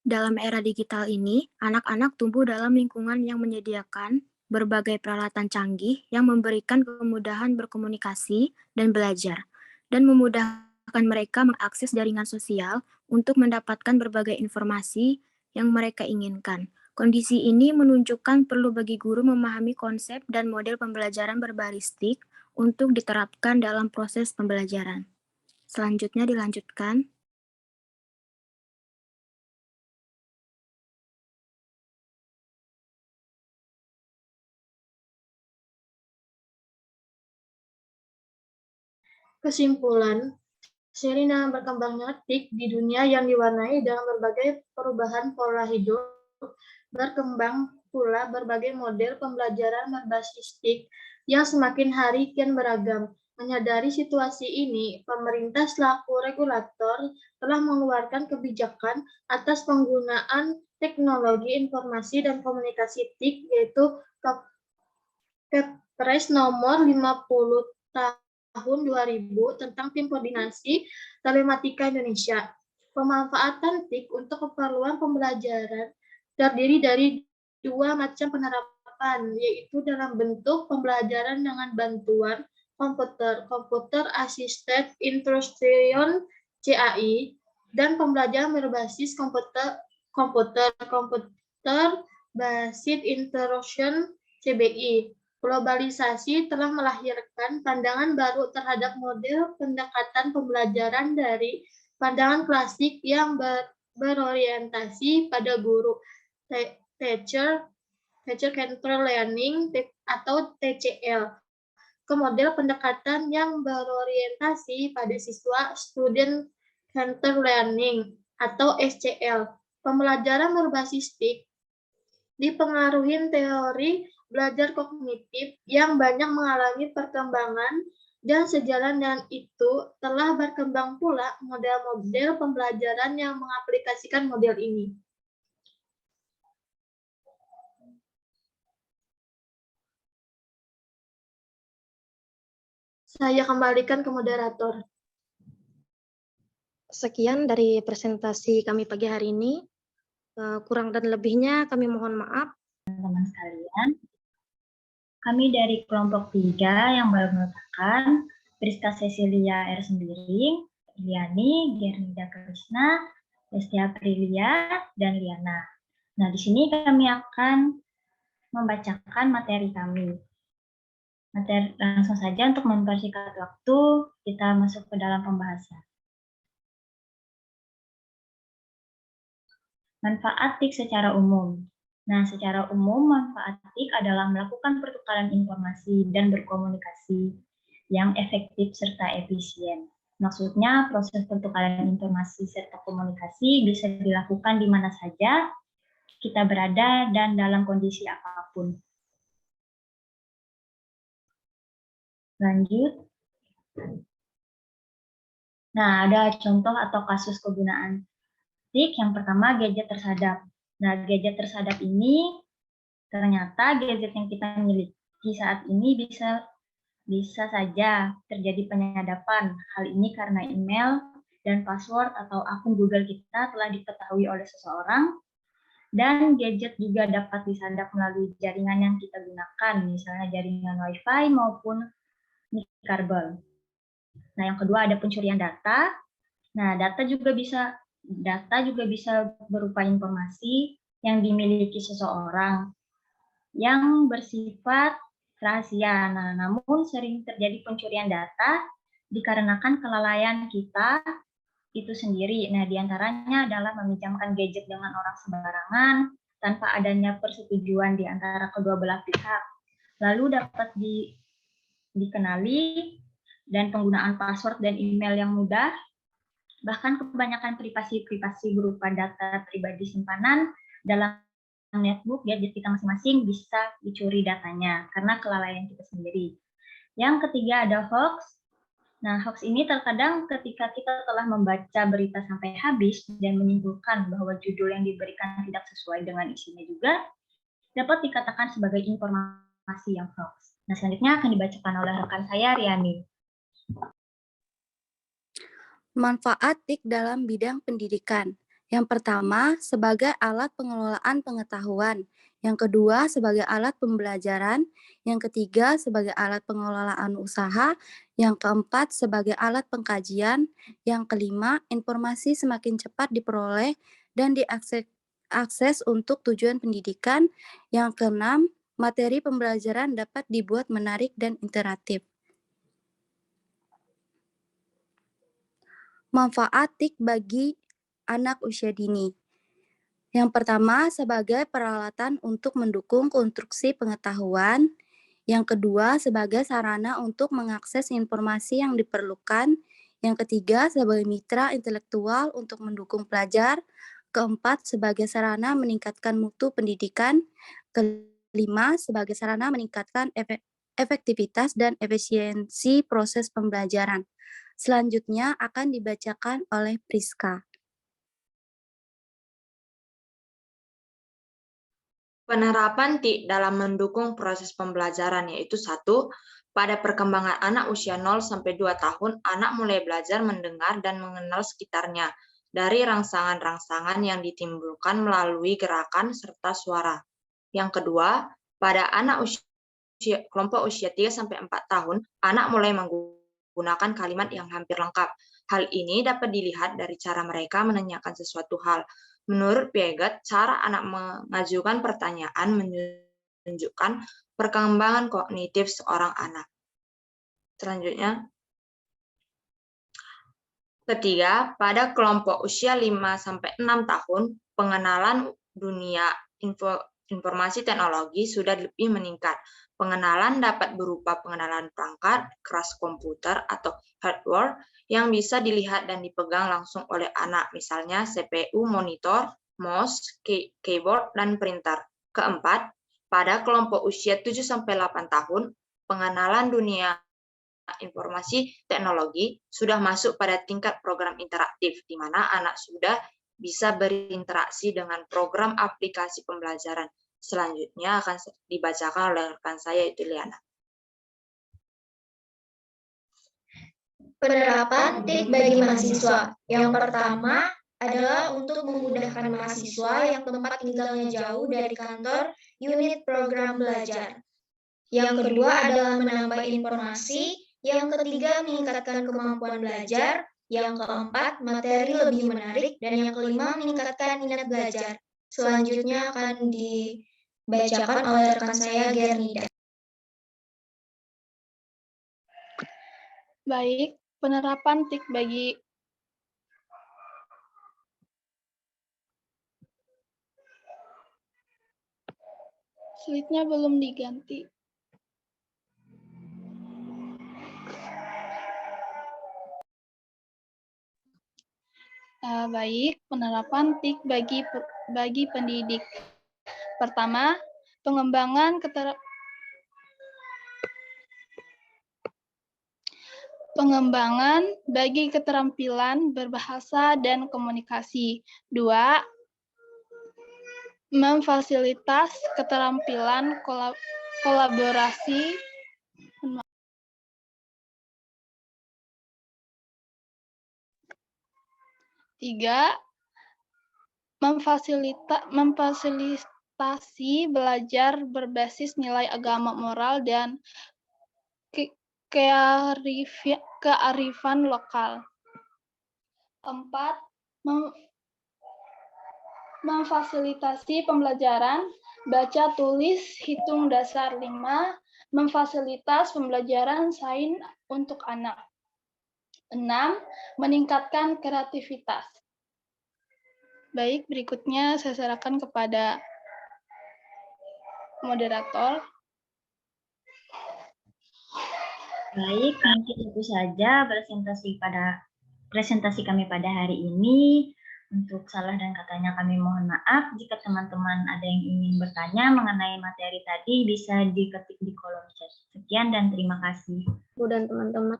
[SPEAKER 10] Dalam era digital ini, anak-anak tumbuh dalam lingkungan yang menyediakan berbagai peralatan canggih yang memberikan kemudahan berkomunikasi dan belajar, dan memudahkan mereka mengakses jaringan sosial untuk mendapatkan berbagai informasi yang mereka inginkan. Kondisi ini menunjukkan perlu bagi guru memahami konsep dan model pembelajaran berbasis TIK untuk diterapkan dalam proses pembelajaran. Selanjutnya dilanjutkan.
[SPEAKER 7] Kesimpulan, seiring dengan berkembangnya TIK di dunia yang diwarnai dengan berbagai perubahan pola hidup, berkembang pula berbagai model pembelajaran berbasis TIK yang semakin hari kian beragam. Menyadari situasi ini, pemerintah selaku regulator telah mengeluarkan kebijakan atas penggunaan teknologi informasi dan komunikasi TIK, yaitu Kepres nomor 50 tahun 2000 tentang Tim Koordinasi Telematika Indonesia. Pemanfaatan TIK untuk keperluan pembelajaran terdiri dari dua macam penerapan, yaitu dalam bentuk pembelajaran dengan bantuan komputer, Computer Assisted Instruction CAI, dan pembelajaran berbasis komputer Computer Based Instruction CBI. Globalisasi telah melahirkan pandangan baru terhadap model pendekatan pembelajaran dari pandangan klasik yang berorientasi pada guru, teacher centered learning atau TCL, ke model pendekatan yang berorientasi pada siswa, student centered learning atau SCL. Pembelajaran berbasis TIK dipengaruhi teori belajar kognitif yang banyak mengalami perkembangan, dan sejalan dengan itu telah berkembang pula model-model pembelajaran yang mengaplikasikan model ini. Saya kembalikan ke moderator.
[SPEAKER 6] Sekian dari presentasi kami pagi hari ini. Kurang dan lebihnya kami mohon maaf.
[SPEAKER 9] Teman-teman sekalian, kami dari kelompok 3 yang baru mengatakan Priska Cecilia R. Sembiring, Liani, Gernida Krishna, Lesti Aprilia, dan Liana. Nah, di sini kami akan membacakan materi kami. Langsung saja untuk mempersingkat waktu, kita masuk ke dalam pembahasan. Manfaat TIK secara umum. Nah, secara umum, manfaat TIK adalah melakukan pertukaran informasi dan berkomunikasi yang efektif serta efisien. Maksudnya, proses pertukaran informasi serta komunikasi bisa dilakukan di mana saja kita berada dan dalam kondisi apapun. Lanjut. Nah, ada contoh atau kasus kegunaan TIK. Yang pertama, gadget tersadap. Nah, gadget tersadap ini ternyata gadget yang kita miliki saat ini bisa saja terjadi penyadapan. Hal ini karena email dan password atau akun Google kita telah diketahui oleh seseorang, dan gadget juga dapat disadap melalui jaringan yang kita gunakan, misalnya jaringan Wi-Fi maupun kabel. Nah, yang kedua ada pencurian data. Nah, data juga bisa berupa informasi yang dimiliki seseorang yang bersifat rahasia. Nah, namun sering terjadi pencurian data dikarenakan kelalaian kita itu sendiri. Nah, diantaranya adalah meminjamkan gadget dengan orang sembarangan tanpa adanya persetujuan di antara kedua belah pihak. Lalu dapat dikenali dan penggunaan password dan email yang mudah. Bahkan kebanyakan privasi berupa data pribadi simpanan dalam netbook gadget kita masing-masing bisa dicuri datanya karena kelalaian kita sendiri. Yang ketiga ada hoax. Nah, hoax ini terkadang ketika kita telah membaca berita sampai habis dan menyimpulkan bahwa judul yang diberikan tidak sesuai dengan isinya juga dapat dikatakan sebagai informasi yang hoax. Nah, selanjutnya akan dibacakan oleh rekan saya, Riani.
[SPEAKER 10] Manfaat TIK dalam bidang pendidikan. Yang pertama, sebagai alat pengelolaan pengetahuan. Yang kedua, sebagai alat pembelajaran. Yang ketiga, sebagai alat pengelolaan usaha. Yang keempat, sebagai alat pengkajian. Yang kelima, informasi semakin cepat diperoleh dan diakses untuk tujuan pendidikan. Yang keenam, materi pembelajaran dapat dibuat menarik dan interaktif. Manfaat TIK bagi anak usia dini. Yang pertama, sebagai peralatan untuk mendukung konstruksi pengetahuan. Yang kedua, sebagai sarana untuk mengakses informasi yang diperlukan. Yang ketiga, sebagai mitra intelektual untuk mendukung pelajar. Keempat, sebagai sarana meningkatkan mutu pendidikan. Kelima, sebagai sarana meningkatkan efektivitas dan efisiensi proses pembelajaran. Selanjutnya akan dibacakan oleh Priska.
[SPEAKER 11] Penerapan TIK dalam mendukung proses pembelajaran yaitu 1. Pada perkembangan anak usia 0-2 tahun, anak mulai belajar mendengar dan mengenal sekitarnya dari rangsangan-rangsangan yang ditimbulkan melalui gerakan serta suara. Yang kedua, pada anak kelompok usia 3-4 tahun, anak mulai menggunakan kalimat yang hampir lengkap. Hal ini dapat dilihat dari cara mereka menanyakan sesuatu hal. Menurut Piaget, cara anak mengajukan pertanyaan menunjukkan perkembangan kognitif seorang anak. Selanjutnya, ketiga, pada kelompok usia 5-6 tahun, pengenalan dunia informasi teknologi sudah lebih meningkat. Pengenalan dapat berupa pengenalan perangkat, keras komputer, atau hardware yang bisa dilihat dan dipegang langsung oleh anak, misalnya CPU, monitor, mouse, keyboard, dan printer. Keempat, pada kelompok usia 7-8 tahun, pengenalan dunia informasi teknologi sudah masuk pada tingkat program interaktif, di mana anak sudah bisa berinteraksi dengan program aplikasi pembelajaran. Selanjutnya akan dibacakan oleh rekan saya, yaitu Liana.
[SPEAKER 12] Penerapan TIK bagi mahasiswa. Yang pertama adalah untuk memudahkan mahasiswa yang tempat tinggalnya jauh dari kantor unit program belajar. Yang kedua adalah menambah informasi. Yang ketiga, meningkatkan kemampuan belajar. Yang keempat, materi lebih menarik. Dan yang kelima, meningkatkan minat belajar. Selanjutnya akan dibacakan oleh rekan saya, Gernida.
[SPEAKER 13] Baik, penerapan TIK bagi slide-nya belum diganti. Baik, penerapan TIK bagi pendidik. Pertama, pengembangan bagi keterampilan berbahasa dan komunikasi. 2. Memfasilitas keterampilan kolaborasi. 3. Memfasilitasi belajar berbasis nilai agama, moral, dan kearifan lokal. 4. Memfasilitasi pembelajaran baca, tulis, hitung dasar. 5. Memfasilitas pembelajaran sains untuk anak. 6. Meningkatkan kreativitas. Baik, berikutnya saya serahkan kepada moderator.
[SPEAKER 14] Baik, mungkin itu saja presentasi kami pada hari ini. Untuk salah dan katanya kami mohon maaf. Jika teman-teman ada yang ingin bertanya mengenai materi tadi, bisa diketik di kolom chat. Sekian dan terima kasih.
[SPEAKER 2] Bu dan teman-teman.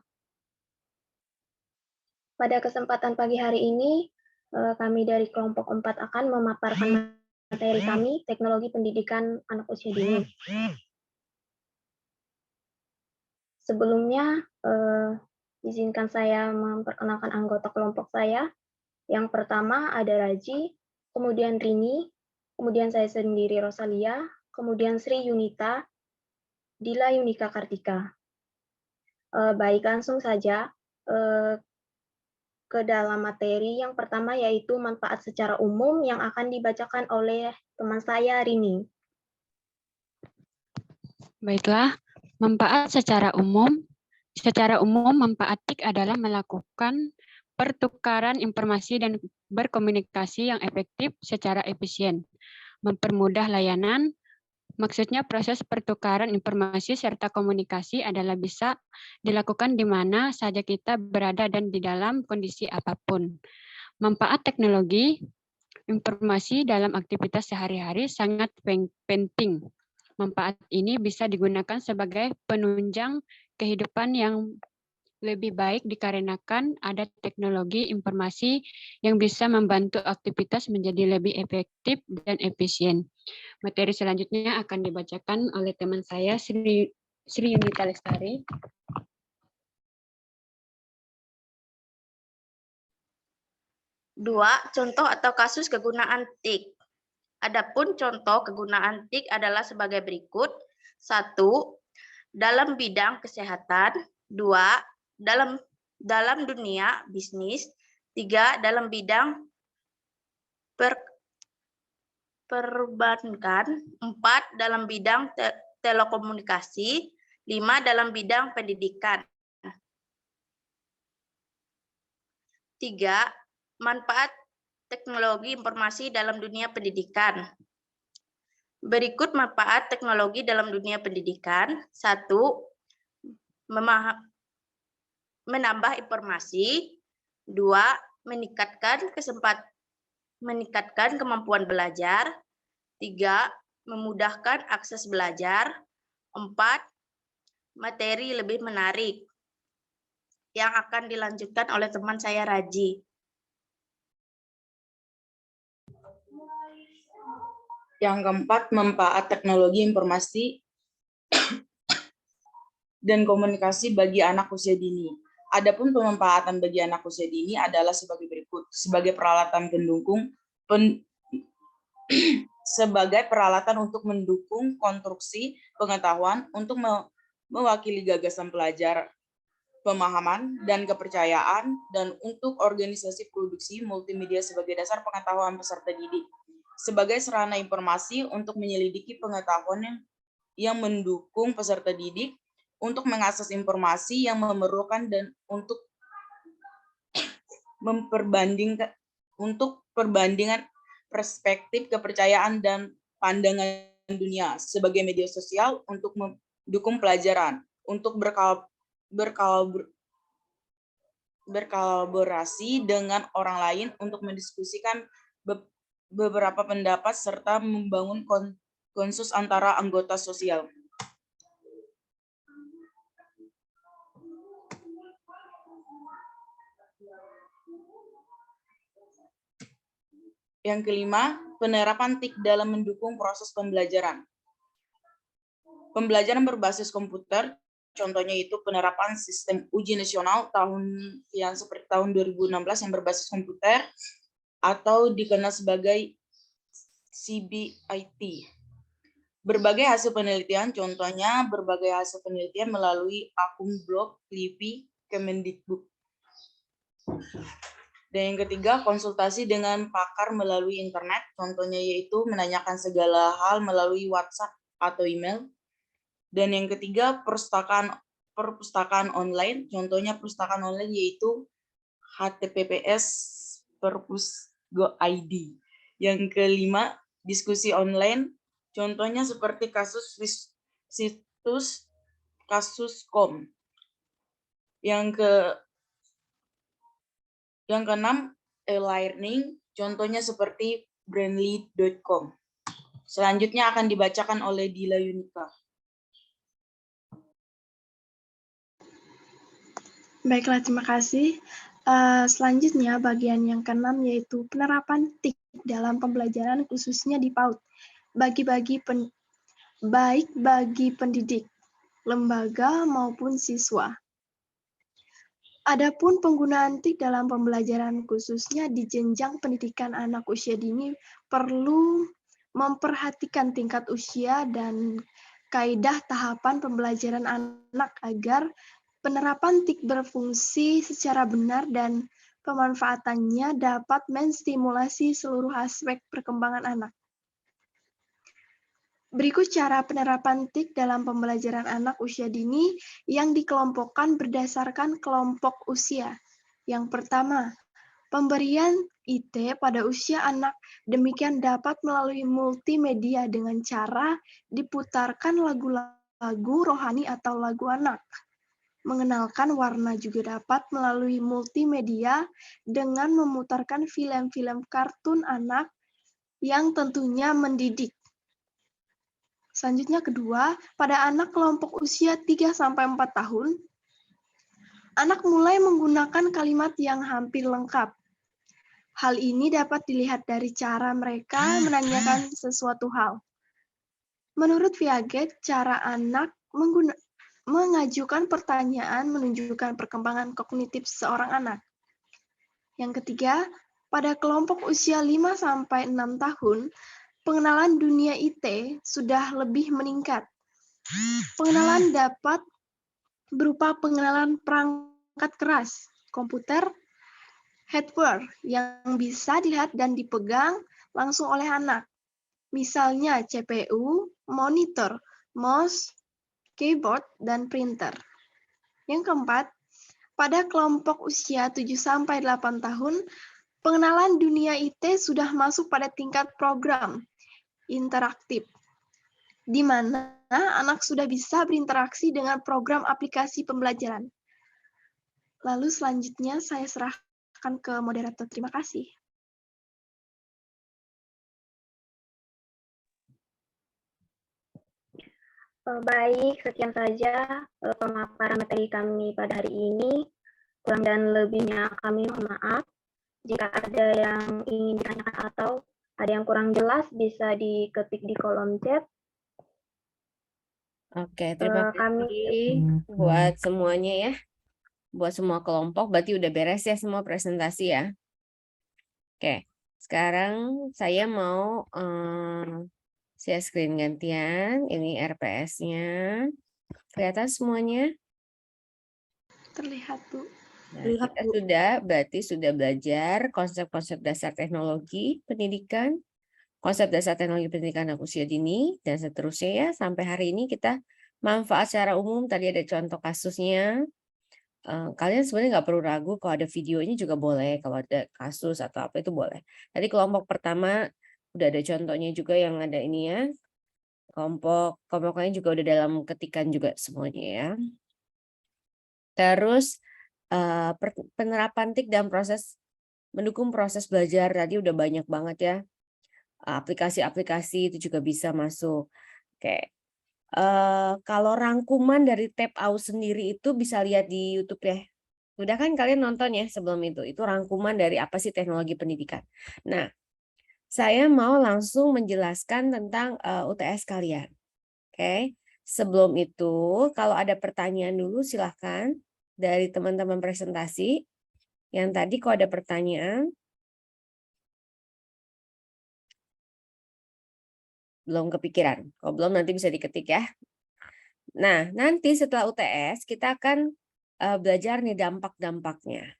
[SPEAKER 2] Pada kesempatan pagi hari ini, kami dari kelompok 4 akan memaparkan materi kami, teknologi pendidikan anak usia dini. Sebelumnya, izinkan saya memperkenalkan anggota kelompok saya. Yang pertama ada Raji, kemudian Rini, kemudian saya sendiri Rosalia, kemudian Sri Yunita, Dila Yunika Kartika. Baik, langsung saja ke dalam materi. Yang pertama yaitu manfaat secara umum yang akan dibacakan oleh teman saya, Rini.
[SPEAKER 15] Baiklah, manfaat secara umum. Secara umum, manfaat TIK adalah melakukan pertukaran informasi dan berkomunikasi yang efektif secara efisien, mempermudah layanan. Maksudnya proses pertukaran informasi serta komunikasi adalah bisa dilakukan di mana saja kita berada dan di dalam kondisi apapun. Manfaat teknologi informasi dalam aktivitas sehari-hari sangat penting. Manfaat ini bisa digunakan sebagai penunjang kehidupan yang lebih baik dikarenakan ada teknologi informasi yang bisa membantu aktivitas menjadi lebih efektif dan efisien. Materi selanjutnya akan dibacakan oleh teman saya, Sri Yunita Lestari.
[SPEAKER 16] Dua, contoh atau kasus kegunaan TIK. Adapun contoh kegunaan TIK adalah sebagai berikut. 1. Dalam bidang kesehatan. 2. Dalam dunia bisnis. 3. Dalam bidang perbankan. 4. Dalam bidang telekomunikasi, 5 dalam bidang pendidikan. 3. Manfaat teknologi informasi dalam dunia pendidikan. Berikut manfaat teknologi dalam dunia pendidikan. 1. Menambah informasi. 2. Meningkatkan kemampuan belajar. 3. Memudahkan akses belajar. 4. Materi lebih menarik. Yang akan dilanjutkan oleh teman saya, Raji.
[SPEAKER 3] Yang keempat, manfaat teknologi informasi dan komunikasi bagi anak usia dini. Adapun pemanfaatan bagi anak usia dini adalah sebagai berikut. Sebagai peralatan sebagai peralatan untuk mendukung konstruksi pengetahuan, untuk mewakili gagasan pelajar, pemahaman, dan kepercayaan, dan untuk organisasi produksi multimedia sebagai dasar pengetahuan peserta didik. Sebagai sarana informasi untuk menyelidiki pengetahuan yang mendukung peserta didik, untuk mengakses informasi yang memerlukan, dan untuk perbandingan perspektif, kepercayaan, dan pandangan dunia. Sebagai media sosial untuk mendukung pelajaran, untuk berkolaborasi dengan orang lain, untuk mendiskusikan beberapa pendapat, serta membangun konsensus antara anggota sosial. Yang kelima, penerapan TIK dalam mendukung proses pembelajaran. Pembelajaran berbasis komputer, contohnya itu penerapan sistem uji nasional seperti tahun 2016 yang berbasis komputer, atau dikenal sebagai CBIT. Berbagai hasil penelitian, contohnya berbagai hasil penelitian melalui akun blog LIPI Kemendikbud. Dan yang ketiga, konsultasi dengan pakar melalui internet, contohnya yaitu menanyakan segala hal melalui WhatsApp atau email. Dan yang ketiga, perpustakaan online, contohnya perpustakaan online yaitu https://perpus.go.id. Yang kelima, diskusi online, contohnya seperti situs kasus.com. Yang keenam, e-learning, contohnya seperti brandly.com. Selanjutnya akan dibacakan oleh Dila Yunika.
[SPEAKER 8] Baiklah, terima kasih. Selanjutnya bagian yang keenam yaitu penerapan TIK dalam pembelajaran khususnya di PAUD, baik bagi pendidik, lembaga maupun siswa. Adapun penggunaan TIK dalam pembelajaran khususnya di jenjang pendidikan anak usia dini perlu memperhatikan tingkat usia dan kaidah tahapan pembelajaran anak agar penerapan TIK berfungsi secara benar dan pemanfaatannya dapat menstimulasi seluruh aspek perkembangan anak. Berikut cara penerapan TIK dalam pembelajaran anak usia dini yang dikelompokkan berdasarkan kelompok usia. Yang pertama, pemberian IT pada usia anak demikian dapat melalui multimedia dengan cara diputarkan lagu-lagu rohani atau lagu anak. Mengenalkan warna juga dapat melalui multimedia dengan memutarkan film-film kartun anak yang tentunya mendidik. Selanjutnya kedua, pada anak kelompok usia 3-4 tahun, anak mulai menggunakan kalimat yang hampir lengkap. Hal ini dapat dilihat dari cara mereka menanyakan sesuatu hal. Menurut Piaget, cara anak mengajukan pertanyaan menunjukkan perkembangan kognitif seorang anak. Yang ketiga, pada kelompok usia 5-6 tahun, pengenalan dunia IT sudah lebih meningkat. Pengenalan dapat berupa pengenalan perangkat keras, komputer, hardware yang bisa dilihat dan dipegang langsung oleh anak. Misalnya CPU, monitor,
[SPEAKER 17] mouse, keyboard, dan printer. Yang keempat, pada kelompok usia 7-8 tahun, pengenalan dunia IT sudah masuk pada tingkat program interaktif, di mana anak sudah bisa berinteraksi dengan program aplikasi pembelajaran. Lalu selanjutnya saya serahkan ke moderator. Terima kasih.
[SPEAKER 9] Baik, sekian saja pemaparan materi kami pada hari ini. Kurang dan lebihnya kami mohon maaf. Jika ada yang ingin ditanyakan atau ada yang kurang jelas, bisa diketik di kolom chat.
[SPEAKER 1] Oke, terima kasih buat semuanya ya. Buat semua kelompok, berarti udah beres ya semua presentasi ya. Oke, sekarang saya mau share screen gantian. Ini RPS-nya. Kelihatan semuanya?
[SPEAKER 17] Terlihat, Bu.
[SPEAKER 1] Nah, kita berarti sudah belajar konsep-konsep dasar teknologi pendidikan, konsep dasar teknologi pendidikan anak usia dini, dan seterusnya ya. Sampai hari ini kita manfaat secara umum, tadi ada contoh kasusnya. Kalian sebenarnya nggak perlu ragu, kalau ada videonya juga boleh, kalau ada kasus atau apa itu boleh. Tadi kelompok pertama udah ada contohnya juga yang ada ini ya. Kelompok lain juga udah dalam ketikan juga semuanya ya. Terus penerapan TIK dan proses mendukung proses belajar tadi udah banyak banget ya. Aplikasi-aplikasi itu juga bisa masuk. Oke. Kalau rangkuman dari tab AUS sendiri itu bisa lihat di YouTube ya. Udah kan kalian nonton ya sebelum itu. Itu rangkuman dari apa sih teknologi pendidikan. Nah, saya mau langsung menjelaskan tentang UTS kalian. Oke. Sebelum itu, kalau ada pertanyaan dulu silahkan dari teman-teman presentasi. Yang tadi kalau ada pertanyaan, belum kepikiran. Kalau belum nanti bisa diketik ya. Nah, nanti setelah UTS kita akan belajar nih dampak-dampaknya.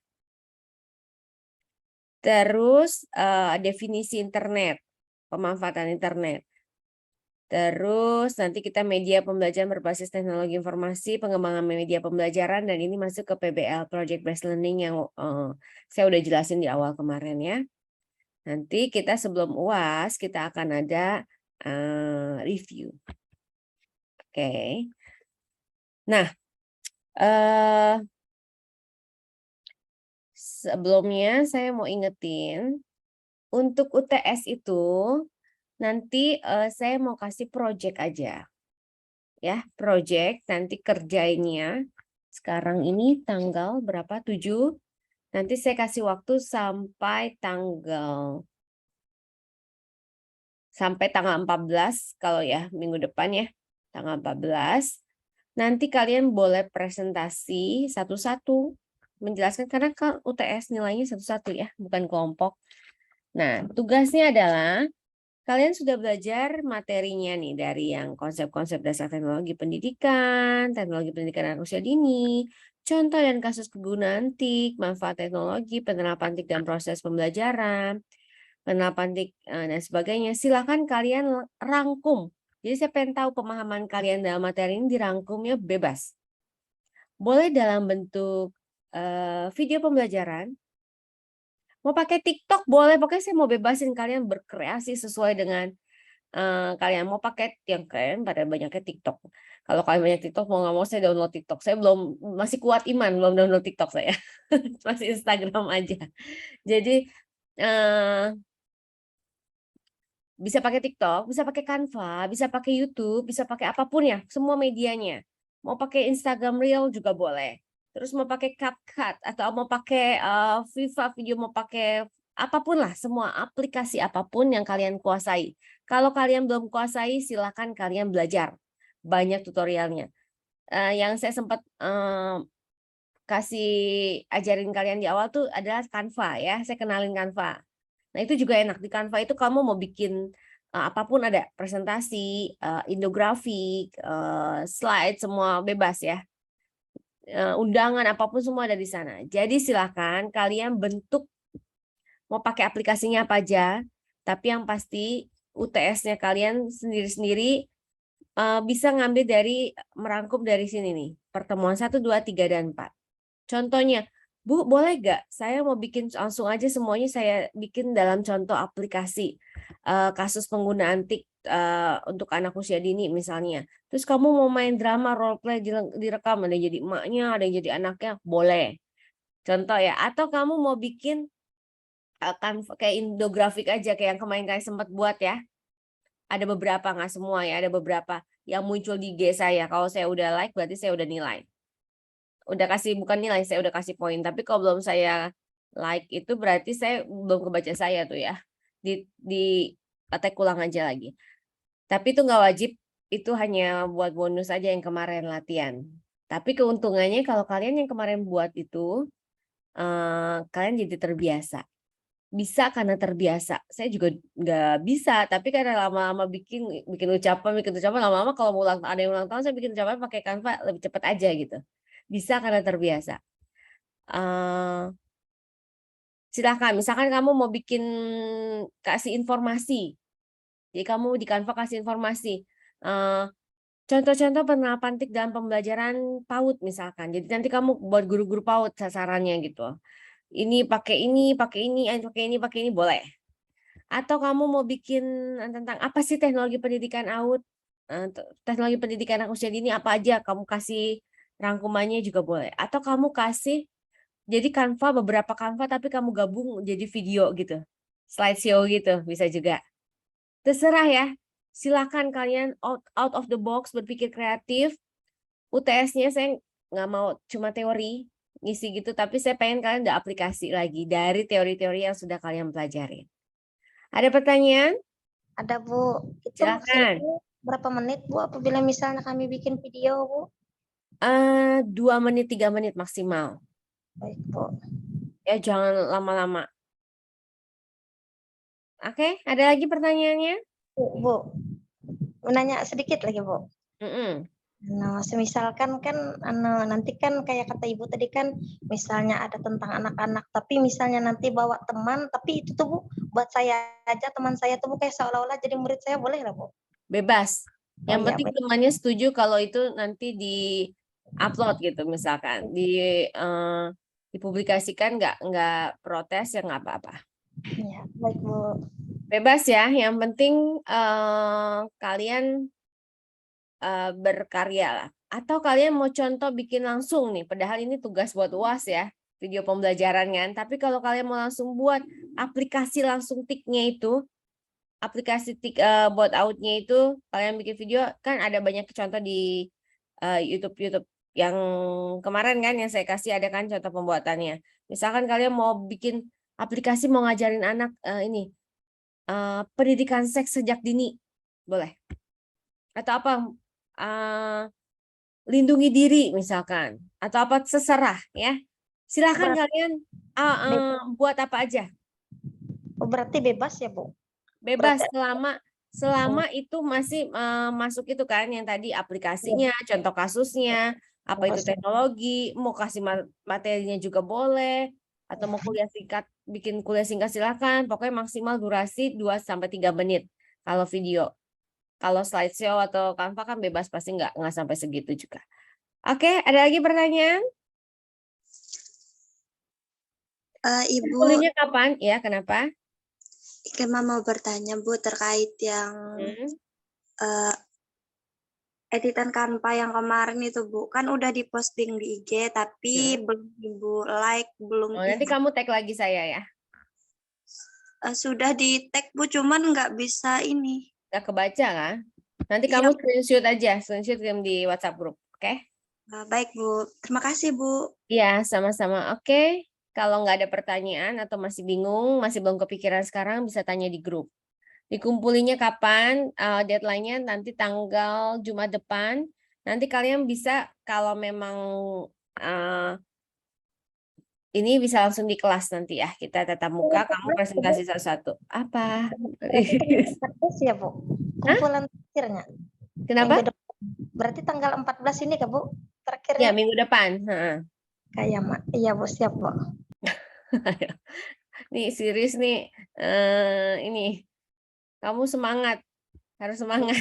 [SPEAKER 1] Terus definisi internet, pemanfaatan internet. Terus nanti kita media pembelajaran berbasis teknologi informasi, pengembangan media pembelajaran, dan ini masuk ke PBL, Project Based Learning yang saya udah jelasin di awal kemarin ya. Nanti kita sebelum UAS kita akan ada review. Oke. Nah, sebelumnya saya mau ingetin, untuk UTS itu nanti saya mau kasih project aja. Ya, project nanti kerjainnya. Sekarang ini tanggal berapa? 7. Nanti saya kasih waktu sampai tanggal 14 kalau ya minggu depan ya. Tanggal 14. Nanti kalian boleh presentasi satu-satu menjelaskan karena kan UTS nilainya satu-satu ya, bukan kelompok. Nah, tugasnya adalah kalian sudah belajar materinya nih dari yang konsep-konsep dasar teknologi pendidikan anak usia dini, contoh dan kasus kegunaan TIK, manfaat teknologi, penerapan TIK dan proses pembelajaran, penerapan TIK dan sebagainya. Silakan kalian rangkum. Jadi saya pengen tahu pemahaman kalian dalam materi ini dirangkumnya bebas. Boleh dalam bentuk video pembelajaran. Mau pakai TikTok boleh, pokoknya saya mau bebasin kalian berkreasi sesuai dengan kalian. Mau pakai yang keren pada banyaknya TikTok. Kalau kalian banyak TikTok, mau nggak mau saya download TikTok. Saya masih kuat iman, belum download TikTok saya. Masih Instagram aja. Jadi bisa pakai TikTok, bisa pakai Canva, bisa pakai YouTube, bisa pakai apapun ya, semua medianya. Mau pakai Instagram Reel juga boleh. Terus mau pakai CapCut atau mau pakai Viva Video, mau pakai apapun lah, semua aplikasi apapun yang kalian kuasai. Kalau kalian belum kuasai, silakan kalian belajar. Banyak tutorialnya. Yang saya sempat kasih ajarin kalian di awal tuh adalah Canva ya. Saya kenalin Canva. Nah itu juga enak. Di Canva itu kamu mau bikin apapun ada. Presentasi, infografik, slide, semua bebas ya. Undangan apapun semua ada di sana. Jadi silakan kalian bentuk mau pakai aplikasinya apa aja, tapi yang pasti UTS-nya kalian sendiri-sendiri bisa ngambil dari merangkum dari sini nih, pertemuan 1, 2, 3, dan 4. Contohnya, Bu, boleh nggak saya mau bikin langsung aja semuanya saya bikin dalam contoh aplikasi kasus penggunaan TIK untuk anak usia dini misalnya. Terus kamu mau main drama role play direkam, ada yang jadi emaknya, ada yang jadi anaknya, boleh. Contoh ya, atau kamu mau bikin kan kayak infografik aja kayak yang kemarin kalian sempat buat ya. Ada beberapa, nggak semua ya, ada beberapa yang muncul di IG saya. Kalau saya udah like, berarti saya udah nilai. Udah kasih, bukan nilai, saya udah kasih poin. Tapi kalau belum saya like itu berarti saya belum kebaca saya tuh ya. Di tag ulang aja lagi. Tapi itu nggak wajib, itu hanya buat bonus aja yang kemarin latihan. Tapi keuntungannya kalau kalian yang kemarin buat itu, kalian jadi terbiasa. Bisa karena terbiasa. Saya juga nggak bisa, tapi karena lama-lama bikin ucapan, lama-lama kalau mau ada yang ulang tahun saya bikin ucapan pakai Canva lebih cepat aja gitu. Bisa karena terbiasa. Silakan, misalkan kamu mau bikin kasih informasi, jadi kamu di Canva kasih informasi. Contoh-contoh penerapan TIK dalam pembelajaran PAUD misalkan. Jadi nanti kamu buat guru-guru PAUD sasarannya gitu. Ini pakai ini, boleh. Atau kamu mau bikin tentang apa sih teknologi pendidikan AUD, teknologi pendidikan anak usia dini apa aja, kamu kasih rangkumannya juga boleh. Atau kamu kasih jadi Canva, beberapa Canva tapi kamu gabung jadi video gitu, slideshow gitu bisa juga. Terserah ya, silakan kalian out of the box, berpikir kreatif. UTS-nya saya nggak mau cuma teori ngisi gitu, tapi saya pengen kalian udah aplikasi lagi dari teori-teori yang sudah kalian pelajari. Ada pertanyaan?
[SPEAKER 6] Ada, Bu. Itu
[SPEAKER 1] Silakan.
[SPEAKER 6] Berapa menit, Bu, apabila misalnya kami bikin video, Bu?
[SPEAKER 1] 2 menit, 3 menit maksimal.
[SPEAKER 6] Baik, Bu.
[SPEAKER 1] Ya, jangan lama-lama. Oke, ada lagi pertanyaannya?
[SPEAKER 6] Bu, menanya sedikit lagi, Bu. Nah, misalkan kan nanti kan kayak kata Ibu tadi kan misalnya ada tentang anak-anak, tapi misalnya nanti bawa teman, tapi itu tuh Bu, buat saya aja, teman saya tuh Bu kayak seolah-olah jadi murid saya, boleh lah Bu?
[SPEAKER 1] Bebas. Yang
[SPEAKER 6] iya,
[SPEAKER 1] penting temannya setuju kalau itu nanti di-upload gitu misalkan, dipublikasikan, nggak protes ya nggak apa-apa.
[SPEAKER 6] Iya, baik Bu.
[SPEAKER 1] Bebas ya, yang penting kalian berkarya lah. Atau kalian mau contoh bikin langsung nih, padahal ini tugas buat UAS ya, video pembelajaran kan. Tapi kalau kalian mau langsung buat aplikasi langsung TIK-nya itu, aplikasi TIK buat AUD-nya itu, kalian bikin video, kan ada banyak contoh di YouTube yang kemarin kan yang saya kasih ada kan contoh pembuatannya. Misalkan kalian mau bikin aplikasi mau ngajarin anak pendidikan seks sejak dini, boleh. Atau apa? Lindungi diri misalkan, atau apa seserah ya. Silakan kalian buat apa aja.
[SPEAKER 6] Berarti bebas ya, Bu?
[SPEAKER 1] Bebas selama itu masih masuk itu kan yang tadi aplikasinya, contoh kasusnya, apa itu teknologi, mau kasih materinya juga boleh, atau mau kuliah singkat, bikin kuliah singkat silakan. Pokoknya maksimal durasi 2-3 menit kalau video. Kalau slideshow atau Canva kan bebas, pasti nggak sampai segitu juga. Oke, ada lagi pertanyaan?
[SPEAKER 2] Ibu.
[SPEAKER 1] Kuliahnya kapan? Ya, kenapa?
[SPEAKER 2] Ikema mau bertanya Bu terkait yang editan Canva yang kemarin itu Bu, kan udah diposting di IG tapi belum Ibu like, belum.
[SPEAKER 1] Nanti kamu tag lagi saya ya.
[SPEAKER 2] Sudah di tag Bu, cuman nggak bisa ini.
[SPEAKER 1] Nggak kebaca kan? Nanti kamu screenshot aja, screenshot di WhatsApp grup, oke?
[SPEAKER 2] Baik Bu, terima kasih Bu.
[SPEAKER 1] Iya, sama-sama. Oke. Kalau nggak ada pertanyaan atau masih bingung, masih belum kepikiran sekarang, bisa tanya di grup. Dikumpulinya kapan? Deadline-nya nanti tanggal Jumat depan. Nanti kalian bisa, kalau memang ini bisa langsung di kelas nanti ya. Kita tatap muka, kamu presentasi satu-satu. Apa?
[SPEAKER 6] Ya, Bu. Kumpulan terakhirnya.
[SPEAKER 1] Kenapa?
[SPEAKER 6] Berarti tanggal 14 ini, Kak, Bu? Terakhir
[SPEAKER 1] ya, minggu depan.
[SPEAKER 6] Kayak, Mak. Iya, Bu. Siap, Bu.
[SPEAKER 1] Nih, serius nih. Ini. Kamu semangat. Harus semangat.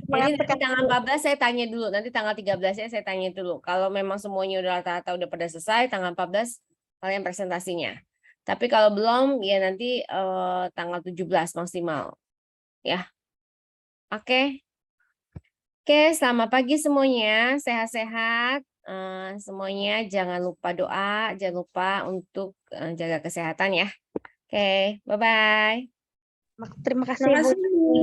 [SPEAKER 1] Jadi nanti tanggal 14 saya tanya dulu, nanti tanggal 13-nya saya tanya dulu. Kalau memang semuanya udah rata-rata udah pada selesai, tanggal 14 kalian presentasinya. Tapi kalau belum, ya nanti tanggal 17 maksimal. Ya. Oke. Oke, selamat pagi semuanya. Sehat-sehat. Semuanya jangan lupa doa, jangan lupa untuk jaga kesehatan ya. Oke, bye-bye.
[SPEAKER 6] Terima kasih, Bu.